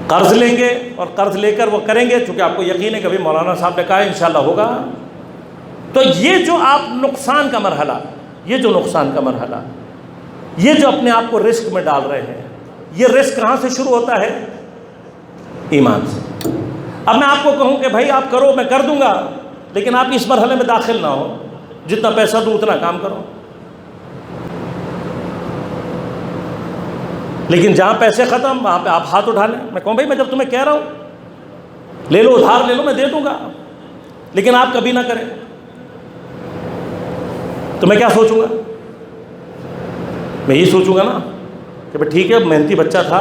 قرض لیں گے، اور قرض لے کر وہ کریں گے چونکہ آپ کو یقین ہے کہ بھائی مولانا صاحب نے کہا ہے انشاءاللہ ہوگا۔ تو یہ جو آپ نقصان کا مرحلہ، یہ جو نقصان کا مرحلہ، یہ جو اپنے آپ کو رسک میں ڈال رہے ہیں، یہ رسک کہاں سے شروع ہوتا ہے؟ ایمان سے۔ اب میں آپ کو کہوں کہ بھائی آپ کرو، میں کر دوں گا، لیکن آپ اس مرحلے میں داخل نہ ہو، جتنا پیسہ دوں اتنا کام کرو۔ لیکن جہاں پیسے ختم وہاں پہ آپ ہاتھ اٹھا لیں۔ میں کہوں بھائی میں جب تمہیں کہہ رہا ہوں لے لو، ادھار لے لو، میں دے دوں گا، لیکن آپ کبھی نہ کریں، تو میں کیا سوچوں گا؟ میں یہ سوچوں گا نا کہ بھائی ٹھیک ہے، محنتی بچہ تھا،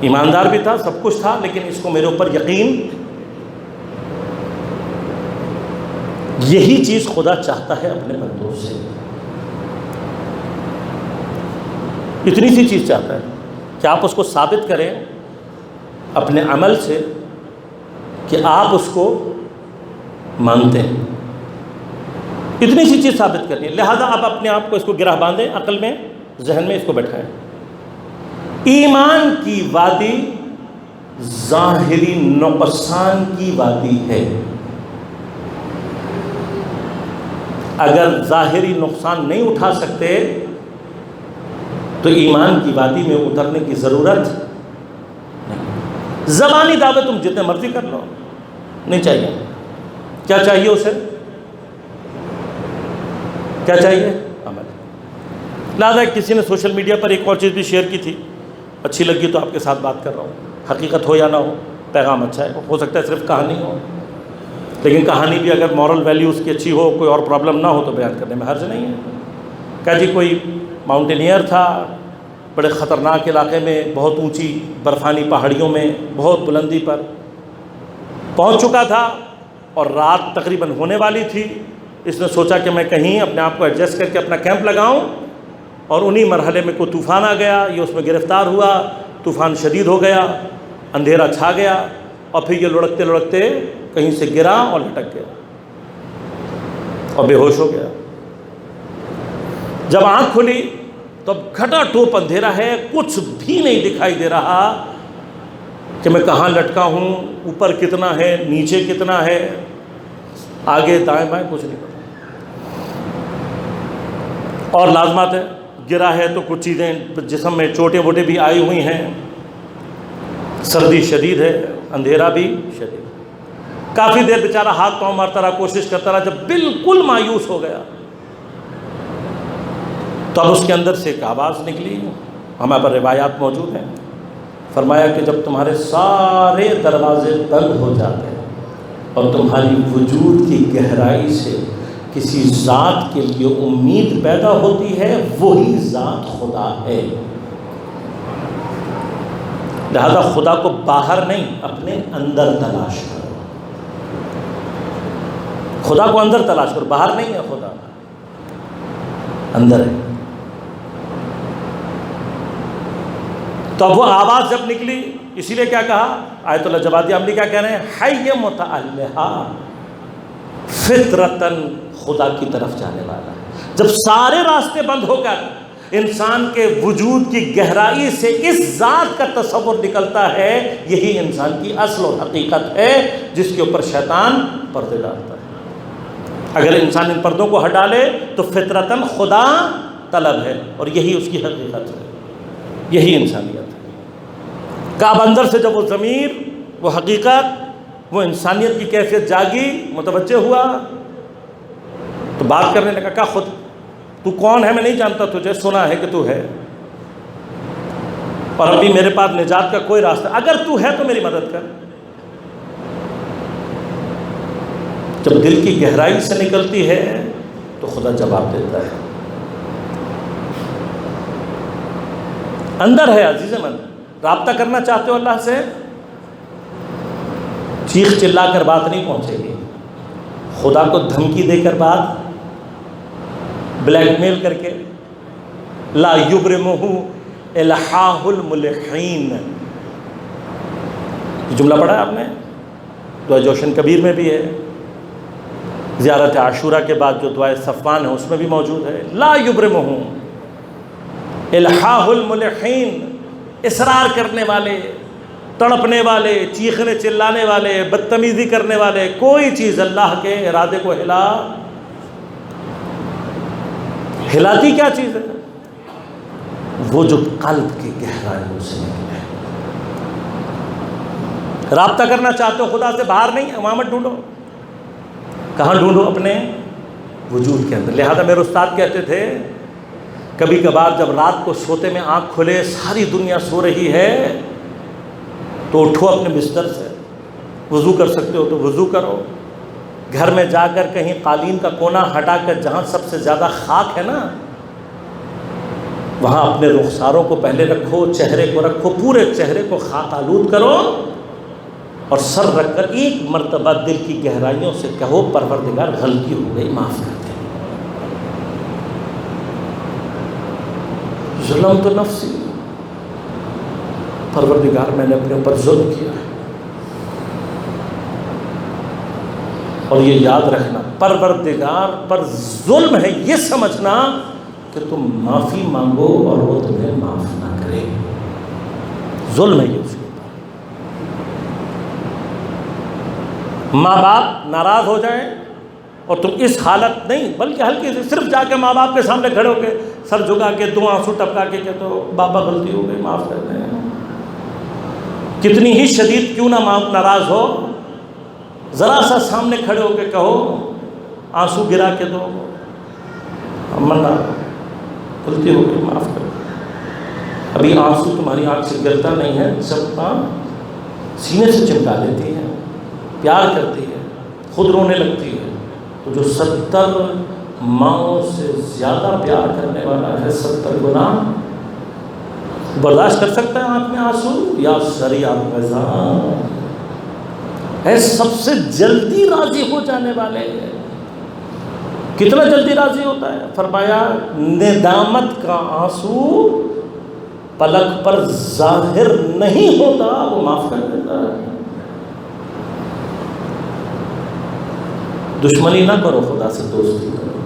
ایماندار بھی تھا، سب کچھ تھا، لیکن اس کو میرے اوپر یقین۔ یہی چیز خدا چاہتا ہے اپنے بندوں سے، اتنی سی چیز چاہتا ہے کہ آپ اس کو ثابت کریں اپنے عمل سے کہ آپ اس کو مانتے ہیں، اتنی سی چیز ثابت کرنی ہے۔ لہذا آپ اپنے آپ کو اس کو گرہ باندھیں، عقل میں، ذہن میں اس کو بیٹھائیں۔ ایمان کی وادی ظاہری نقصان کی وادی ہے۔ اگر ظاہری نقصان نہیں اٹھا سکتے تو ایمان کی وادی میں اترنے کی ضرورت نہیں۔ زبانی دعوے تم جتنے مرضی کر لو، نہیں چاہیے۔ کیا چاہیے اسے؟ کیا چاہیے؟ عمل۔ لہٰذا کسی نے سوشل میڈیا پر ایک اور چیز بھی شیئر کی تھی، اچھی لگی تو آپ کے ساتھ بات کر رہا ہوں، حقیقت ہو یا نہ ہو، پیغام اچھا ہے، ہو سکتا ہے صرف کہانی ہو، لیکن کہانی بھی اگر مورل ویلیو اس کی اچھی ہو، کوئی اور پرابلم نہ ہو تو بیان کرنے میں حرج نہیں ہے۔ کہا جی کوئی ماؤنٹینئر تھا، بڑے خطرناک علاقے میں، بہت اونچی برفانی پہاڑیوں میں، بہت بلندی پر پہنچ چکا تھا، اور رات تقریباً ہونے والی تھی۔ اس نے سوچا کہ میں کہیں اپنے آپ کو ایڈجسٹ کر کے اپنا کیمپ لگاؤں، اور انہی مرحلے میں کوئی طوفان آ گیا، یہ اس میں گرفتار ہوا، طوفان شدید ہو گیا، اندھیرا چھا گیا، اور پھر یہ لڑکتے لڑکتے کہیں سے گرا اور لٹک گیا اور بے ہوش ہو گیا۔ جب آنکھ کھلی تو اب گھٹا ٹوپ اندھیرا ہے، کچھ بھی نہیں دکھائی دے رہا کہ میں کہاں لٹکا ہوں، اوپر کتنا ہے، نیچے کتنا ہے، آگے دائیں بائیں کچھ نہیں پتا۔ اور لازمات ہے، گرا ہے تو کچھ چیزیں جسم میں چوٹیں ووٹیں بھی آئی ہوئی ہیں، سردی شدید ہے، اندھیرا بھی شدید۔ کافی دیر بیچارہ ہاتھ پاؤں مارتا رہا، کوشش کرتا رہا، جب بالکل مایوس ہو گیا تو اب اس کے اندر سے ایک آواز نکلی، ہمارے پر روایات موجود ہیں، فرمایا کہ جب تمہارے سارے دروازے بند ہو جاتے ہیں اور تمہاری وجود کی گہرائی سے کسی ذات کے لیے امید پیدا ہوتی ہے، وہی ذات خدا ہے۔ لہذا خدا کو باہر نہیں، اپنے اندر تلاش کرو، خدا کو اندر تلاش کرو، باہر نہیں ہے خدا۔ اندر ہے۔ تو اب وہ آواز جب نکلی، اسی لیے کیا کہا آیت اللہ جوادی عملی کیا کہہ رہے ہیں، حی متعلہا، فطرتاً خدا کی طرف جانے والا ہے۔ جب سارے راستے بند ہو کر انسان کے وجود کی گہرائی سے اس ذات کا تصور نکلتا ہے، یہی انسان کی اصل اور حقیقت ہے جس کے اوپر شیطان پردے ڈالتا ہے۔ اگر انسان ان پردوں کو ہٹا لے تو فطرتاً خدا طلب ہے، اور یہی اس کی حقیقت ہے، یہی انسانیت ہے۔ کہ اب اندر سے جب وہ ضمیر، وہ حقیقت، وہ انسانیت کی کیفیت جاگی، متوجہ ہوا، تو بات کرنے لگا کہ خود تو کون ہے، میں نہیں جانتا تجھے، سنا ہے کہ تو ہے، اور ابھی میرے پاس نجات کا کوئی راستہ، اگر تو ہے تو میری مدد کر۔ جب دل کی گہرائی سے نکلتی ہے تو خدا جواب دیتا ہے۔ اندر ہے عزیز من، رابطہ کرنا چاہتے ہو اللہ سے، چیخ چلا کر بات نہیں پہنچے گی، خدا کو دھمکی دے کر بات، بلیک میل کر کے، لا یبرمہ الحاح الملحین، یہ جملہ پڑھا ہے آپ نے، دعا جوشن کبیر میں بھی ہے، زیارت عاشورہ کے بعد جو دعائے صفوان ہے اس میں بھی موجود ہے، لا یبرمہ الحاح الملحین، اصرار کرنے والے، تڑپنے والے، چیخنے چلانے والے، بدتمیزی کرنے والے، کوئی چیز اللہ کے ارادے کو ہلاتی کیا چیز ہے؟ وہ جو قلب کی گہرائیوں سے نکلے۔ رابطہ کرنا چاہتے ہو خدا سے، باہر نہیں، امامت ڈھونڈو۔ کہاں ڈھونڈو؟ اپنے وجود کے اندر۔ لہذا میرے استاد کہتے تھے کبھی کبھار جب رات کو سوتے میں آنکھ کھلے، ساری دنیا سو رہی ہے، تو اٹھو اپنے بستر سے، وضو کر سکتے ہو تو وضو کرو، گھر میں جا کر کہیں قالین کا کونا ہٹا کر جہاں سب سے زیادہ خاک ہے نا، وہاں اپنے رخساروں کو پہلے رکھو، چہرے کو رکھو، پورے چہرے کو خاک آلود کرو، اور سر رکھ کر ایک مرتبہ دل کی گہرائیوں سے کہو پروردگار غلطی ہو گئی، معاف کر دے، ظلم تو نفسی، پروردگار میں نے اپنے اوپر ظلم کیا ہے۔ اور یہ یاد رکھنا، پروردگار پر ظلم ہے یہ سمجھنا کہ تم معافی مانگو اور وہ تمہیں معاف نہ کرے، ظلم ہے یہ اس کے اوپر۔ ماں باپ ناراض ہو جائیں اور تم اس حالت نہیں بلکہ ہلکی سے صرف جا کے ماں باپ کے سامنے کھڑے ہو کے سر جھکا کے دو آنسو ٹپکا کے کہتے ہو بابا غلطی ہو گئی، معاف کر دیں، کتنی ہی شدید کیوں نہ ناراض ہو، ذرا سا سامنے کھڑے ہو کے کہو، آنسو گرا کے دو، امنا غلطی ہو گئی، معاف کر دو۔ ابھی آنسو تمہاری آنکھ سے گرتا نہیں ہے، سب سینے سے چمٹا لیتی ہے، پیار کرتی ہے، خود رونے لگتی ہے، تو جو 70 ماؤں سے زیادہ پیار کرنے والا ہے، 70 گنا برداشت کر سکتا ہے آنکھ میں آنسو؟ یا سری آپ ہے سب سے جلدی راضی ہو جانے والے، کتنا جلدی راضی ہوتا ہے؟ فرمایا ندامت کا آنسو پلک پر ظاہر نہیں ہوتا، وہ معاف کر دیتا ہے۔ دشمنی نہ کرو خدا سے، دوستی کرو،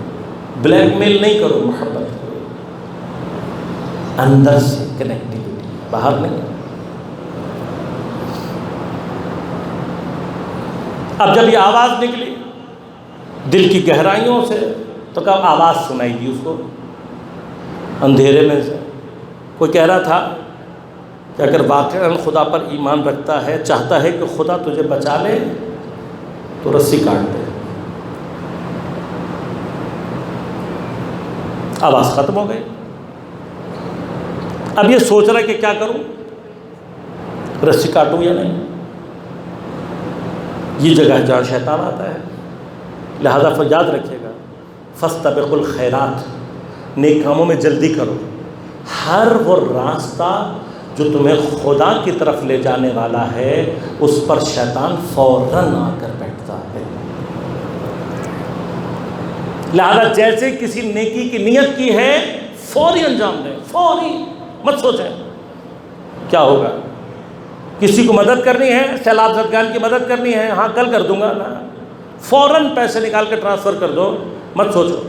بلیک میل نہیں کرو، محبت کرو، اندر سے کنیکٹیوٹی، باہر نہیں۔ اب جب یہ آواز نکلی دل کی گہرائیوں سے، تو کب آواز سنائی دی اس کو اندھیرے میں سے؟ کوئی کہہ رہا تھا کہ اگر واقعاً خدا پر ایمان رکھتا ہے، چاہتا ہے کہ خدا تجھے بچا لے، تو رسی کاٹ دے۔ آواز ختم ہو گئی۔ اب یہ سوچ رہا ہے کہ کیا کروں، رسی کاٹوں یا نہیں؟ یہ جگہ ہے جہاں شیطان آتا ہے۔ لہذا یاد رکھیے گا، فاستبقوا الخیرات، نیک کاموں میں جلدی کرو۔ ہر وہ راستہ جو تمہیں خدا کی طرف لے جانے والا ہے، اس پر شیطان فوراً آ کر بیٹھتا ہے۔ لہذا جیسے کسی نیکی کی نیت کی ہے فوری انجام دیں، فوری، مت سوچیں کیا ہوگا۔ کسی کو مدد کرنی ہے، سیلاب زدگان کی مدد کرنی ہے، ہاں کل کر دوں گا، نا، فوراً پیسے نکال کے ٹرانسفر کر دو، مت سوچو۔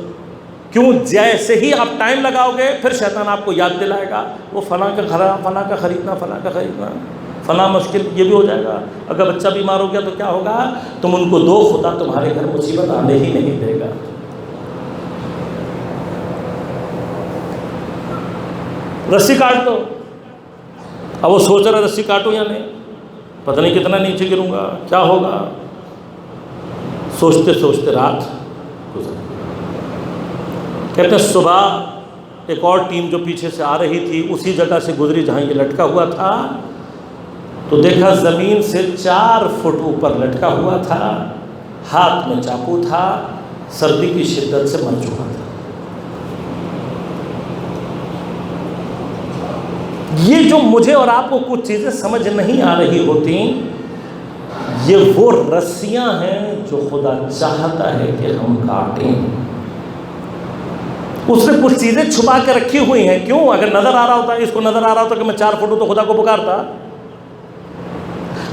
کیوں؟ جیسے ہی آپ ٹائم لگاؤ گے پھر شیطان آپ کو یاد دلائے گا وہ فلاں کا فلاں کا خریدنا، فلاں کا خریدنا، فلاں مشکل، یہ بھی ہو جائے گا۔ اگر بچہ بیمار ہو گیا تو کیا ہوگا؟ تم ان کو دو، خدا تمہارے گھر مصیبت آنے ہی نہیں دے گا۔ رسی کاٹ دو، اب وہ سوچ رہا رسی کاٹوں یا نہیں، پتہ نہیں کتنا نیچے گروں گا، کیا ہوگا، سوچتے سوچتے رات گزر۔ کہتے ہیں صبح ایک اور ٹیم جو پیچھے سے آ رہی تھی اسی جگہ سے گزری جہاں یہ لٹکا ہوا تھا، تو دیکھا زمین سے 4 فٹ اوپر لٹکا ہوا تھا، ہاتھ میں چاقو تھا، سردی کی شدت سے مر چکا تھا۔ یہ جو مجھے اور آپ کو کچھ چیزیں سمجھ نہیں آ رہی ہوتی، یہ وہ رسیاں ہیں جو خدا چاہتا ہے کہ ہم کاٹیں۔ اس نے کچھ چیزیں چھپا کے رکھی ہوئی ہیں، کیوں؟ اگر نظر آ رہا ہوتا، اس کو نظر آ رہا ہوتا کہ میں 4 فٹ ہوں تو خدا کو پکارتا۔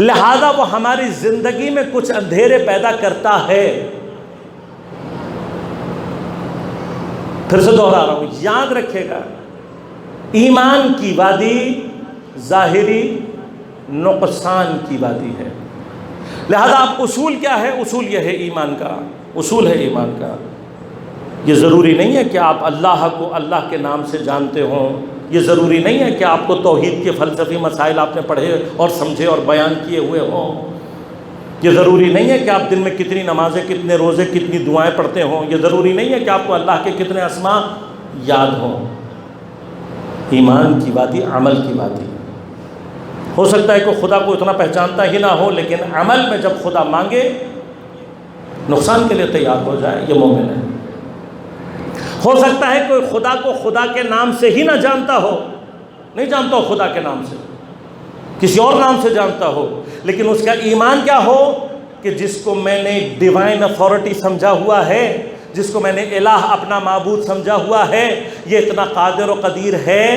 لہذا وہ ہماری زندگی میں کچھ اندھیرے پیدا کرتا ہے۔ پھر سے دوہرا رہا ہوں، یاد رکھے گا، ایمان کی وادی ظاہری نقصان کی وادی ہے۔ لہذا اب اصول کیا ہے؟ اصول یہ ہے ایمان کا، اصول ہے ایمان کا۔ یہ ضروری نہیں ہے کہ آپ اللہ کو اللہ کے نام سے جانتے ہوں، یہ ضروری نہیں ہے کہ آپ کو توحید کے فلسفی مسائل آپ نے پڑھے اور سمجھے اور بیان کیے ہوئے ہوں، یہ ضروری نہیں ہے کہ آپ دن میں کتنی نمازیں، کتنے روزے، کتنی دعائیں پڑھتے ہوں، یہ ضروری نہیں ہے کہ آپ کو اللہ کے کتنے اسماء یاد ہوں۔ ایمان کی وادی عمل کی وادی۔ ہو سکتا ہے کہ خدا کو اتنا پہچانتا ہی نہ ہو، لیکن عمل میں جب خدا مانگے نقصان کے لیے تیار ہو جائے، یہ مومن ہے۔ ہو سکتا ہے کوئی خدا کو خدا کے نام سے ہی نہ جانتا ہو، نہیں جانتا ہو خدا کے نام سے، کسی اور نام سے جانتا ہو، لیکن اس کا ایمان کیا ہو کہ جس کو میں نے ڈیوائن اتھارٹی سمجھا ہوا ہے، جس کو میں نے الہ اپنا معبود سمجھا ہوا ہے، یہ اتنا قادر و قدیر ہے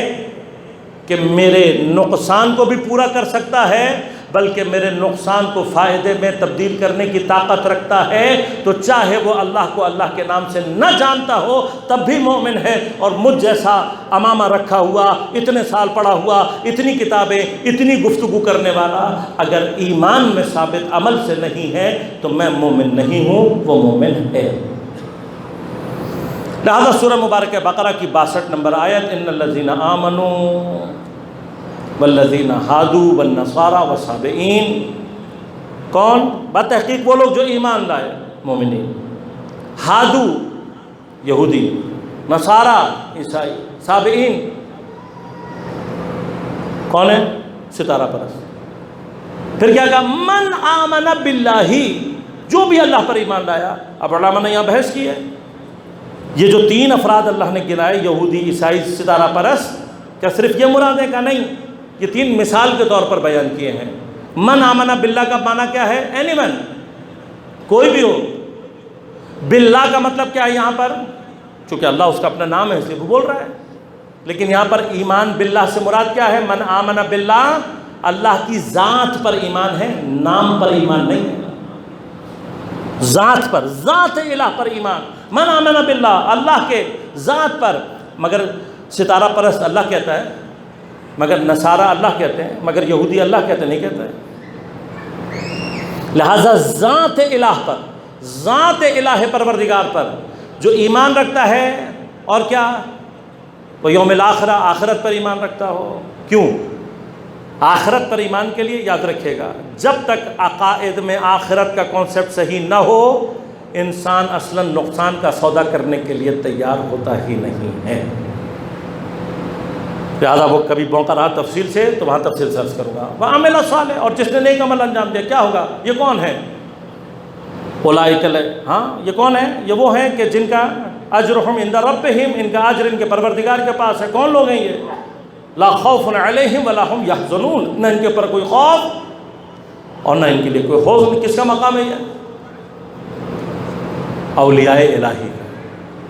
کہ میرے نقصان کو بھی پورا کر سکتا ہے، بلکہ میرے نقصان کو فائدے میں تبدیل کرنے کی طاقت رکھتا ہے، تو چاہے وہ اللہ کو اللہ کے نام سے نہ جانتا ہو تب بھی مومن ہے۔ اور مجھ جیسا امامہ رکھا ہوا، اتنے سال پڑھا ہوا، اتنی کتابیں، اتنی گفتگو کرنے والا، اگر ایمان میں ثابت عمل سے نہیں ہے تو میں مومن نہیں ہوں، وہ مومن ہے۔ لہذا سورہ مبارکہ بقرہ کی 62 نمبر آیت، ان الذین آمنوا والذین ہادوا والنصارى والصابئین، کون؟ بتحقیق وہ لوگ جو ایمان لائے، مومنین، ہادو یہودی، نصارہ عیسائی، صابئین کون ہے؟ ستارہ پرست۔ پھر کیا کہا؟ من آمن باللہ، جو بھی اللہ پر ایمان لایا۔ اب علماء نے یہاں بحث کی ہے، یہ جو 3 افراد اللہ نے گنائے، یہودی، عیسائی، ستارہ پرست، کیا صرف یہ مراد ہے؟ کا نہیں، یہ 3 مثال کے طور پر بیان کیے ہیں۔ من آمن باللہ کا معنی کیا ہے؟ اینی ون، کوئی بھی ہو۔ باللہ کا مطلب کیا ہے یہاں پر؟ چونکہ اللہ اس کا اپنا نام ہے اس لیے وہ بول رہا ہے، لیکن یہاں پر ایمان باللہ سے مراد کیا ہے؟ من آمن باللہ، اللہ کی ذات پر ایمان ہے، نام پر ایمان نہیں ہے، ذات پر، ذات الہ پر ایمان۔ من آمن باللہ، اللہ کے ذات پر۔ مگر ستارہ پرست اللہ کہتا ہے، مگر نصارہ اللہ کہتے ہیں، مگر یہودی اللہ کہتے نہیں کہتا ہے۔ لہذا ذات الہ پر، ذات الہ پروردگار پر جو ایمان رکھتا ہے، اور کیا؟ وہ یوم الآخرہ، آخرت پر ایمان رکھتا ہو۔ کیوں؟ آخرت پر ایمان کے لیے یاد رکھے گا، جب تک عقائد میں آخرت کا کانسیپٹ صحیح نہ ہو، انسان اصلاً نقصان کا سودا کرنے کے لیے تیار ہوتا ہی نہیں ہے۔ لہٰذا وہ کبھی موقع رہا تفصیل سے تو وہاں تفصیل سے عرض کروں گا۔ وَعَمِلَ صَالِحًا، اور جس نے نیک عمل انجام دیا، کیا ہوگا؟ یہ کون ہے؟ اولئک، ہاں یہ کون ہے؟ یہ وہ ہیں کہ جن کا اجرہم عند ربہم، ان کا اجر ان کے پروردگار کے پاس ہے۔ کون لوگ ہیں یہ؟ لا خوف علیہم ولا هم یحزنون، نہ ان کے اوپر کوئی خوف اور نہ ان کے لیے کوئی حزن۔ کس کا مقام ہے یہ؟ اولیاء الہی کا۔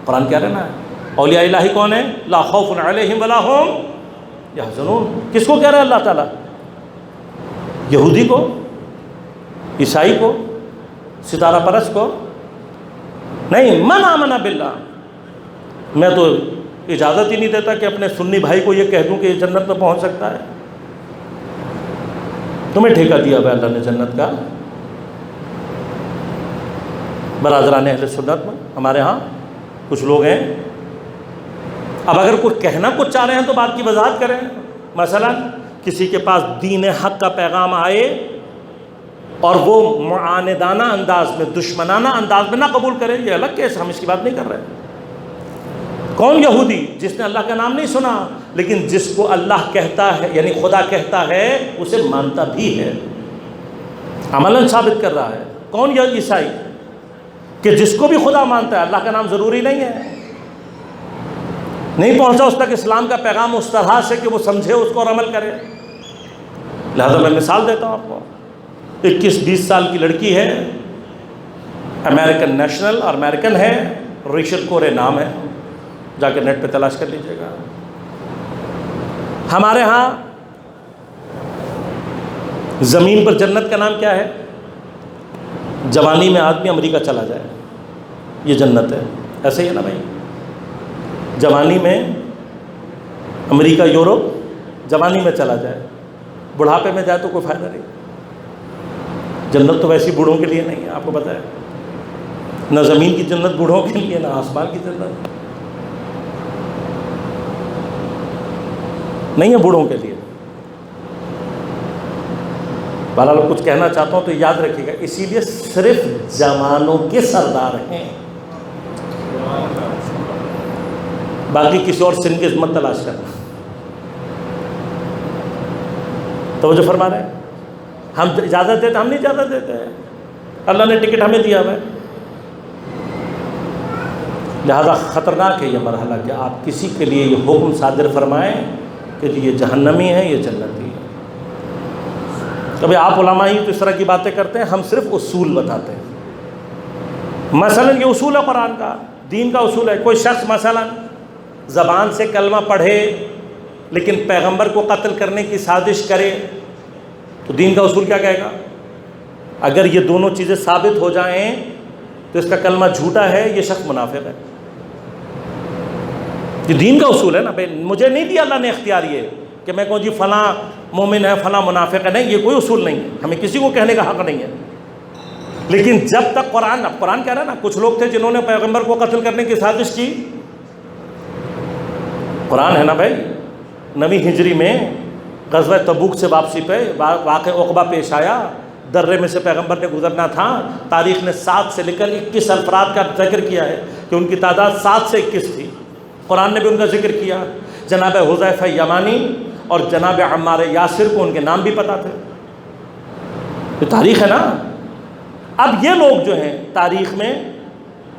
قرآن کہہ رہا ہے اولیاء الہی کون ہیں؟ لا خوف علیہم ولا هم یحزنون. کس کو کہہ رہا ہے اللہ تعالیٰ؟ یہودی کو، عیسائی کو، ستارہ پرست کو نہیں. من آمن باللہ. میں تو اجازت ہی نہیں دیتا کہ اپنے سنی بھائی کو یہ کہہ دوں کہ یہ جنت میں پہنچ سکتا ہے. تمہیں ٹھیکہ دیا ہوا اللہ نے جنت کا. برادران اہل سنت میں ہمارے ہاں کچھ لوگ ہیں، اب اگر کوئی کہنا کچھ چاہ رہے ہیں تو بات کی وضاحت کریں. مثلا کسی کے پاس دین حق کا پیغام آئے اور وہ معاندانہ انداز میں، دشمنانہ انداز میں نہ قبول کرے، یہ الگ کیس، ہم اس کی بات نہیں کر رہے. کون یہودی؟ جس نے اللہ کا نام نہیں سنا لیکن جس کو اللہ کہتا ہے یعنی خدا کہتا ہے اسے مانتا بھی ہے، عملاً ثابت کر رہا ہے. کون یہ عیسائی کہ جس کو بھی خدا مانتا ہے، اللہ کا نام ضروری نہیں ہے، نہیں پہنچا اس تک اسلام کا پیغام اس طرح سے کہ وہ سمجھے اس کو اور عمل کرے. لہذا میں مثال دیتا ہوں آپ کو. 21-20 سال کی لڑکی ہے، امریکن نیشنل اور امریکن ہے، ریچل کورے نام ہے، جا کے نیٹ پہ تلاش کر لیجئے گا. ہمارے ہاں زمین پر جنت کا نام کیا ہے؟ جوانی میں آدمی امریکہ چلا جائے، یہ جنت ہے. ایسے ہی ہے نا بھائی؟ جوانی میں امریکہ، یورپ، جوانی میں چلا جائے، بڑھاپے میں جائے تو کوئی فائدہ نہیں. جنت تو ویسی بوڑھوں کے لیے نہیں ہے، آپ کو پتہ ہے. نہ زمین کی جنت بوڑھوں کے لیے، نہ آسمان کی جنت نہیں ہے بوڑھوں کے لیے. بہرحال کچھ کہنا چاہتا ہوں تو یاد رکھیے گا، اسی لیے صرف جوانوں کے سردار ہیں، باقی کسی اور سن کی عظمت تلاش کرنا. توجہ فرما رہے ہیں؟ ہم اجازت دیتے؟ ہم نہیں اجازت دیتے ہیں، اللہ نے ٹکٹ ہمیں دیا ہوا ہے. لہذا خطرناک ہے یہ مرحلہ کہ آپ کسی کے لیے یہ حکم صادر فرمائیں کہ یہ جہنمی ہے، یہ جنتی ہے. کبھی آپ علماء ہی تو اس طرح کی باتیں کرتے ہیں، ہم صرف اصول بتاتے ہیں. مثلا یہ اصول ہے قرآن کا، دین کا اصول ہے. کوئی شخص مثلا زبان سے کلمہ پڑھے لیکن پیغمبر کو قتل کرنے کی سازش کرے تو دین کا اصول کیا کہے گا؟ اگر یہ دونوں چیزیں ثابت ہو جائیں تو اس کا کلمہ جھوٹا ہے، یہ شخص منافق ہے. یہ دین کا اصول ہے نا بھائی. مجھے نہیں دیا اللہ نے اختیار یہ کہ میں کہوں جی فلاں مومن ہے، فلاں منافق ہے. نہیں، یہ کوئی اصول نہیں ہے، ہمیں کسی کو کہنے کا حق نہیں ہے. لیکن جب تک قرآن، اب قرآن کہہ رہا ہے نا، کچھ لوگ تھے جنہوں نے پیغمبر کو قتل کرنے کی سازش کی. قرآن ہے نا بھائی. 9ویں ہجری میں غزوہ تبوک سے واپسی پہ واقع عقبہ پیش آیا. درے میں سے پیغمبر نے گزرنا تھا. تاریخ نے 7 سے لے کر 21 افراد کا ذکر کیا ہے کہ ان کی تعداد 7 سے 21 تھی. قرآن نے بھی ان کا ذکر کیا. جناب حذیفہ یمانی اور جناب عمار یاسر کو ان کے نام بھی پتہ تھے. یہ تاریخ ہے نا. اب یہ لوگ جو ہیں تاریخ میں،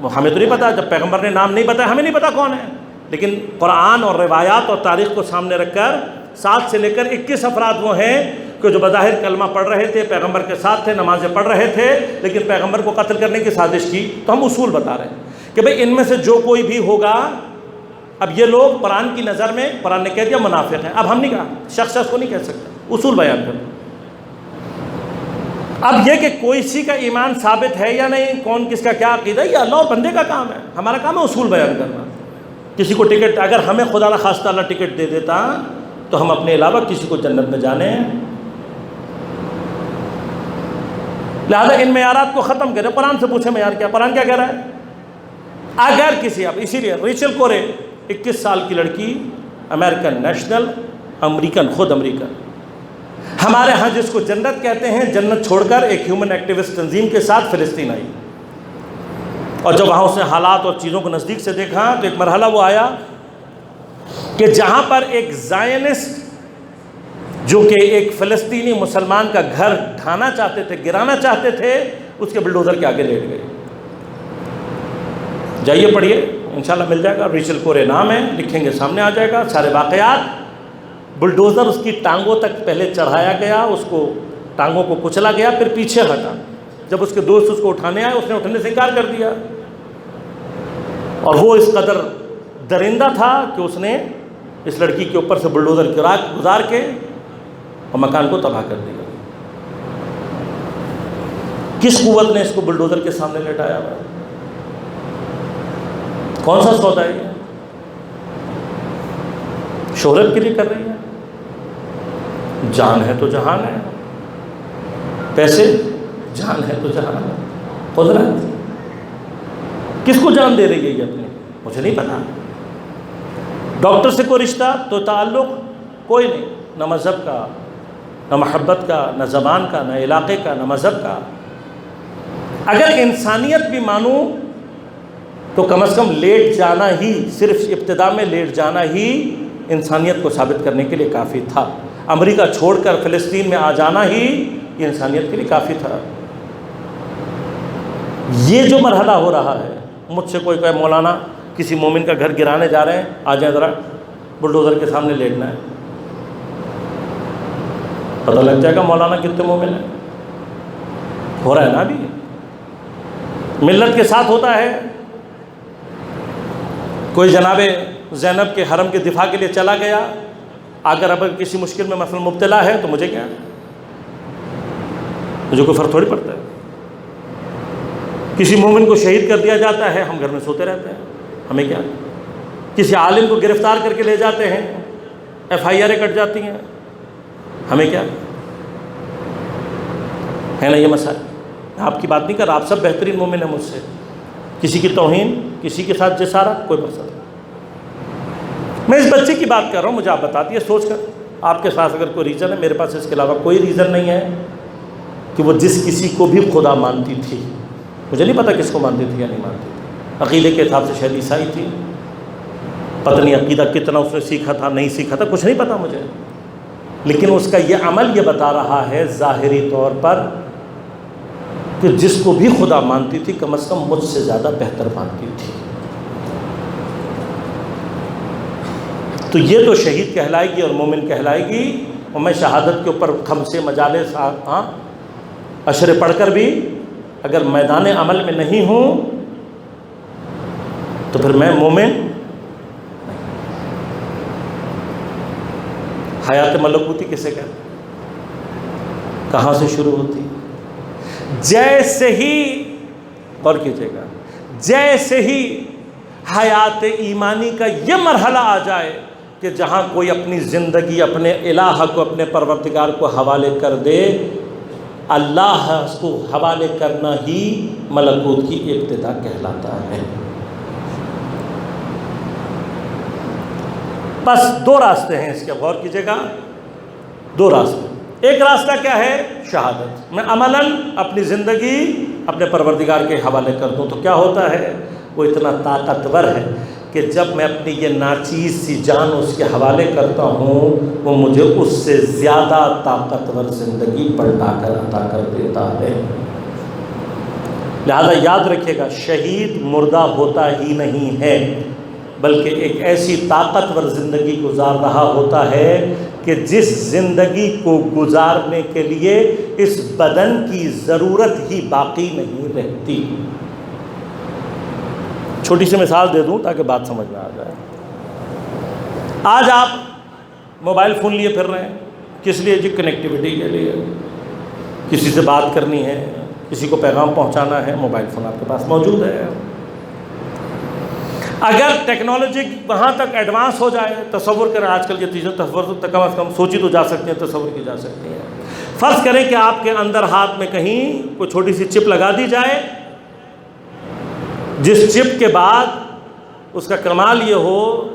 وہ ہمیں تو نہیں پتا، جب پیغمبر نے نام نہیں بتایا ہمیں نہیں پتا کون ہے، لیکن قرآن اور روایات اور تاریخ کو سامنے رکھ کر 7 سے لے کر 21 افراد وہ ہیں کہ جو بظاہر کلمہ پڑھ رہے تھے، پیغمبر کے ساتھ تھے، نمازیں پڑھ رہے تھے، لیکن پیغمبر کو قتل کرنے کی سازش کی. تو ہم اصول بتا رہے ہیں کہ بھئی ان میں سے جو کوئی بھی ہوگا. اب یہ لوگ قرآن کی نظر میں، قرآن نے کہہ دیا منافق ہیں. اب ہم نہیں کہا، شخص کو نہیں کہہ سکتے، اصول بیان کریں. اب یہ کہ کوئی سی کا ایمان ثابت ہے یا نہیں، کون کس کا کیا عقیدہ ہے، یہ اللہ اور بندے کا کام ہے. ہمارا کام ہے اصول بیان کرنا. کسی کو ٹکٹ، اگر ہمیں خدا نہ خواستہ اللہ ٹکٹ دے دیتا تو ہم اپنے علاوہ کسی کو جنت میں جانے ہیں. لہذا ان معیارات کو ختم کریں. قرآن سے پوچھیں معیار کیا، قرآن کیا کہہ رہا ہے. اگر کسی، اب اسی لیے ریچل کورے 21 سال کی لڑکی، امریکن نیشنل، امریکن، خود امریکن. ہمارے ہاں جس کو جنت کہتے ہیں، جنت چھوڑ کر ایک ہیومن ایکٹیوسٹ تنظیم کے ساتھ فلسطین آئی. اور جب وہاں اس نے حالات اور چیزوں کو نزدیک سے دیکھا تو ایک مرحلہ وہ آیا کہ جہاں پر ایک زائنسٹ جو کہ ایک فلسطینی مسلمان کا گھر ڈھانا چاہتے تھے، گرانا چاہتے تھے، اس کے بلڈوزر کے آگے لیٹ گئے. جائیے پڑھیے، انشاءاللہ مل جائے گا. ریچل کورے نام ہے، لکھیں گے سامنے آ جائے گا سارے واقعات. بلڈوزر اس کی ٹانگوں تک پہلے چڑھایا گیا، اس کو ٹانگوں کو کچلا گیا، پھر پیچھے ہٹا. جب اس کے دوست اس کو اٹھانے آئے، اس نے اٹھنے سے انکار کر دیا. اور وہ اس قدر درندہ تھا کہ اس نے اس لڑکی کے اوپر سے بلڈوزر گزار کے اور مکان کو تباہ کر دیا۔ کس قوت نے اس کو بلڈوزر کے سامنے لٹایا ہوا؟ کون سا سودا ہے یہ؟ شہرت کے لیے کر رہی ہے؟ جان ہے تو جہان ہے، پیسے جان ہے تو جہان ہے، قدرت کس کو جان دے رہی ہے یہ اپنے؟ مجھے نہیں پتا۔ ڈاکٹر سے کوئی رشتہ تو تعلق کوئی نہیں، نہ مذہب کا، نہ محبت کا، نہ زبان کا، نہ علاقے کا، نہ مذہب کا۔ اگر انسانیت بھی مانوں تو کم از کم لیٹ جانا ہی، صرف ابتدا میں لیٹ جانا ہی انسانیت کو ثابت کرنے کے لیے کافی تھا۔ امریکہ چھوڑ کر فلسطین میں آ جانا ہی یہ انسانیت کے لیے کافی تھا۔ یہ جو مرحلہ ہو رہا ہے، مجھ سے کوئی کہے مولانا کسی مومن کا گھر گرانے جا رہے ہیں، آ جائیں ذرا بلڈوزر کے سامنے لیٹنا ہے، پتہ لگ جائے گا مولانا کتنے مومن ہیں۔ ہو رہا ہے نا ابھی، ملت کے ساتھ ہوتا ہے۔ کوئی جناب زینب کے حرم کے دفاع کے لیے چلا گیا، اگر اب کسی مشکل میں مثلا مبتلا ہے تو مجھے کیا، مجھے کوئی فرق تھوڑی پڑتا ہے۔ کسی مومن کو شہید کر دیا جاتا ہے، ہم گھر میں سوتے رہتے ہیں، ہمیں کیا۔ کسی عالم کو گرفتار کر کے لے جاتے ہیں، FIR کٹ جاتی ہیں، ہمیں کیا ہے نا یہ مسئلہ۔ میں آپ کی بات نہیں کر رہا، آپ سب بہترین مومن ہیں مجھ سے، کسی کی توہین، کسی کے ساتھ جسارت، کوئی مسئلہ نہیں۔ میں اس بچے کی بات کر رہا ہوں، مجھے آپ بتا دیے سوچ کر، آپ کے پاس اگر کوئی ریزن ہے، میرے پاس اس کے علاوہ کوئی ریزن نہیں ہے کہ وہ جس کسی کو بھی خدا مانتی تھی، مجھے نہیں پتا کس کو مانتی تھی یا نہیں مانتی تھی، عقیدے کے حساب سے شاید عیسائی تھی، پتہ نہیں عقیدہ کتنا اس نے سیکھا تھا نہیں سیکھا تھا، کچھ نہیں پتا مجھے، لیکن اس کا یہ عمل یہ بتا رہا ہے ظاہری طور پر کہ جس کو بھی خدا مانتی تھی کم از کم مجھ سے زیادہ بہتر مانتی تھی۔ تو یہ تو شہید کہلائے گی اور مومن کہلائے گی، اور میں شہادت کے اوپر خمسے مجالس عشرے پڑھ کر بھی اگر میدان عمل میں نہیں ہوں تو پھر میں مومن نہیں۔ حیات ملکوتی کسے کہتے ہیں؟ کہاں سے شروع ہوتی؟ جیسے ہی، غور کیجیے گا، جیسے ہی حیات ایمانی کا یہ مرحلہ آ جائے کہ جہاں کوئی اپنی زندگی اپنے الہ کو، اپنے پروردگار کو حوالے کر دے، اللہ کو حوالے کرنا ہی ملکوت کی ابتدا کہلاتا ہے۔ بس دو راستے ہیں اس کے، غور کیجیے گا، دو راستے۔ ایک راستہ کیا ہے؟ شہادت، میں عملاً اپنی زندگی اپنے پروردگار کے حوالے کر دوں تو کیا ہوتا ہے؟ وہ اتنا طاقتور ہے کہ جب میں اپنی یہ ناچیز سی جان اس کے حوالے کرتا ہوں، وہ مجھے اس سے زیادہ طاقتور زندگی پلٹا کر عطا کر دیتا ہے۔ لہذا یاد رکھیے گا، شہید مردہ ہوتا ہی نہیں ہے، بلکہ ایک ایسی طاقتور زندگی گزار رہا ہوتا ہے کہ جس زندگی کو گزارنے کے لیے اس بدن کی ضرورت ہی باقی نہیں رہتی۔ چھوٹی سی مثال دے دوں تاکہ بات سمجھ میں آ جائے۔ آج آپ موبائل فون لیے پھر رہے ہیں، کس لیے جی؟ کنیکٹیویٹی کے لیے، کسی سے بات کرنی ہے، کسی کو پیغام پہنچانا ہے، موبائل فون آپ کے پاس موجود ہے۔ اگر ٹیکنالوجی وہاں تک ایڈوانس ہو جائے، تصور کریں، آج کل یہ چیزیں تصور تو کم از کم سوچی تو جا سکتی ہیں، تصور کی جا سکتی ہیں۔ فرض کریں کہ آپ کے اندر ہاتھ میں کہیں کوئی چھوٹی سی چپ لگا دی جائے، جس چپ کے بعد اس کا کمال یہ ہو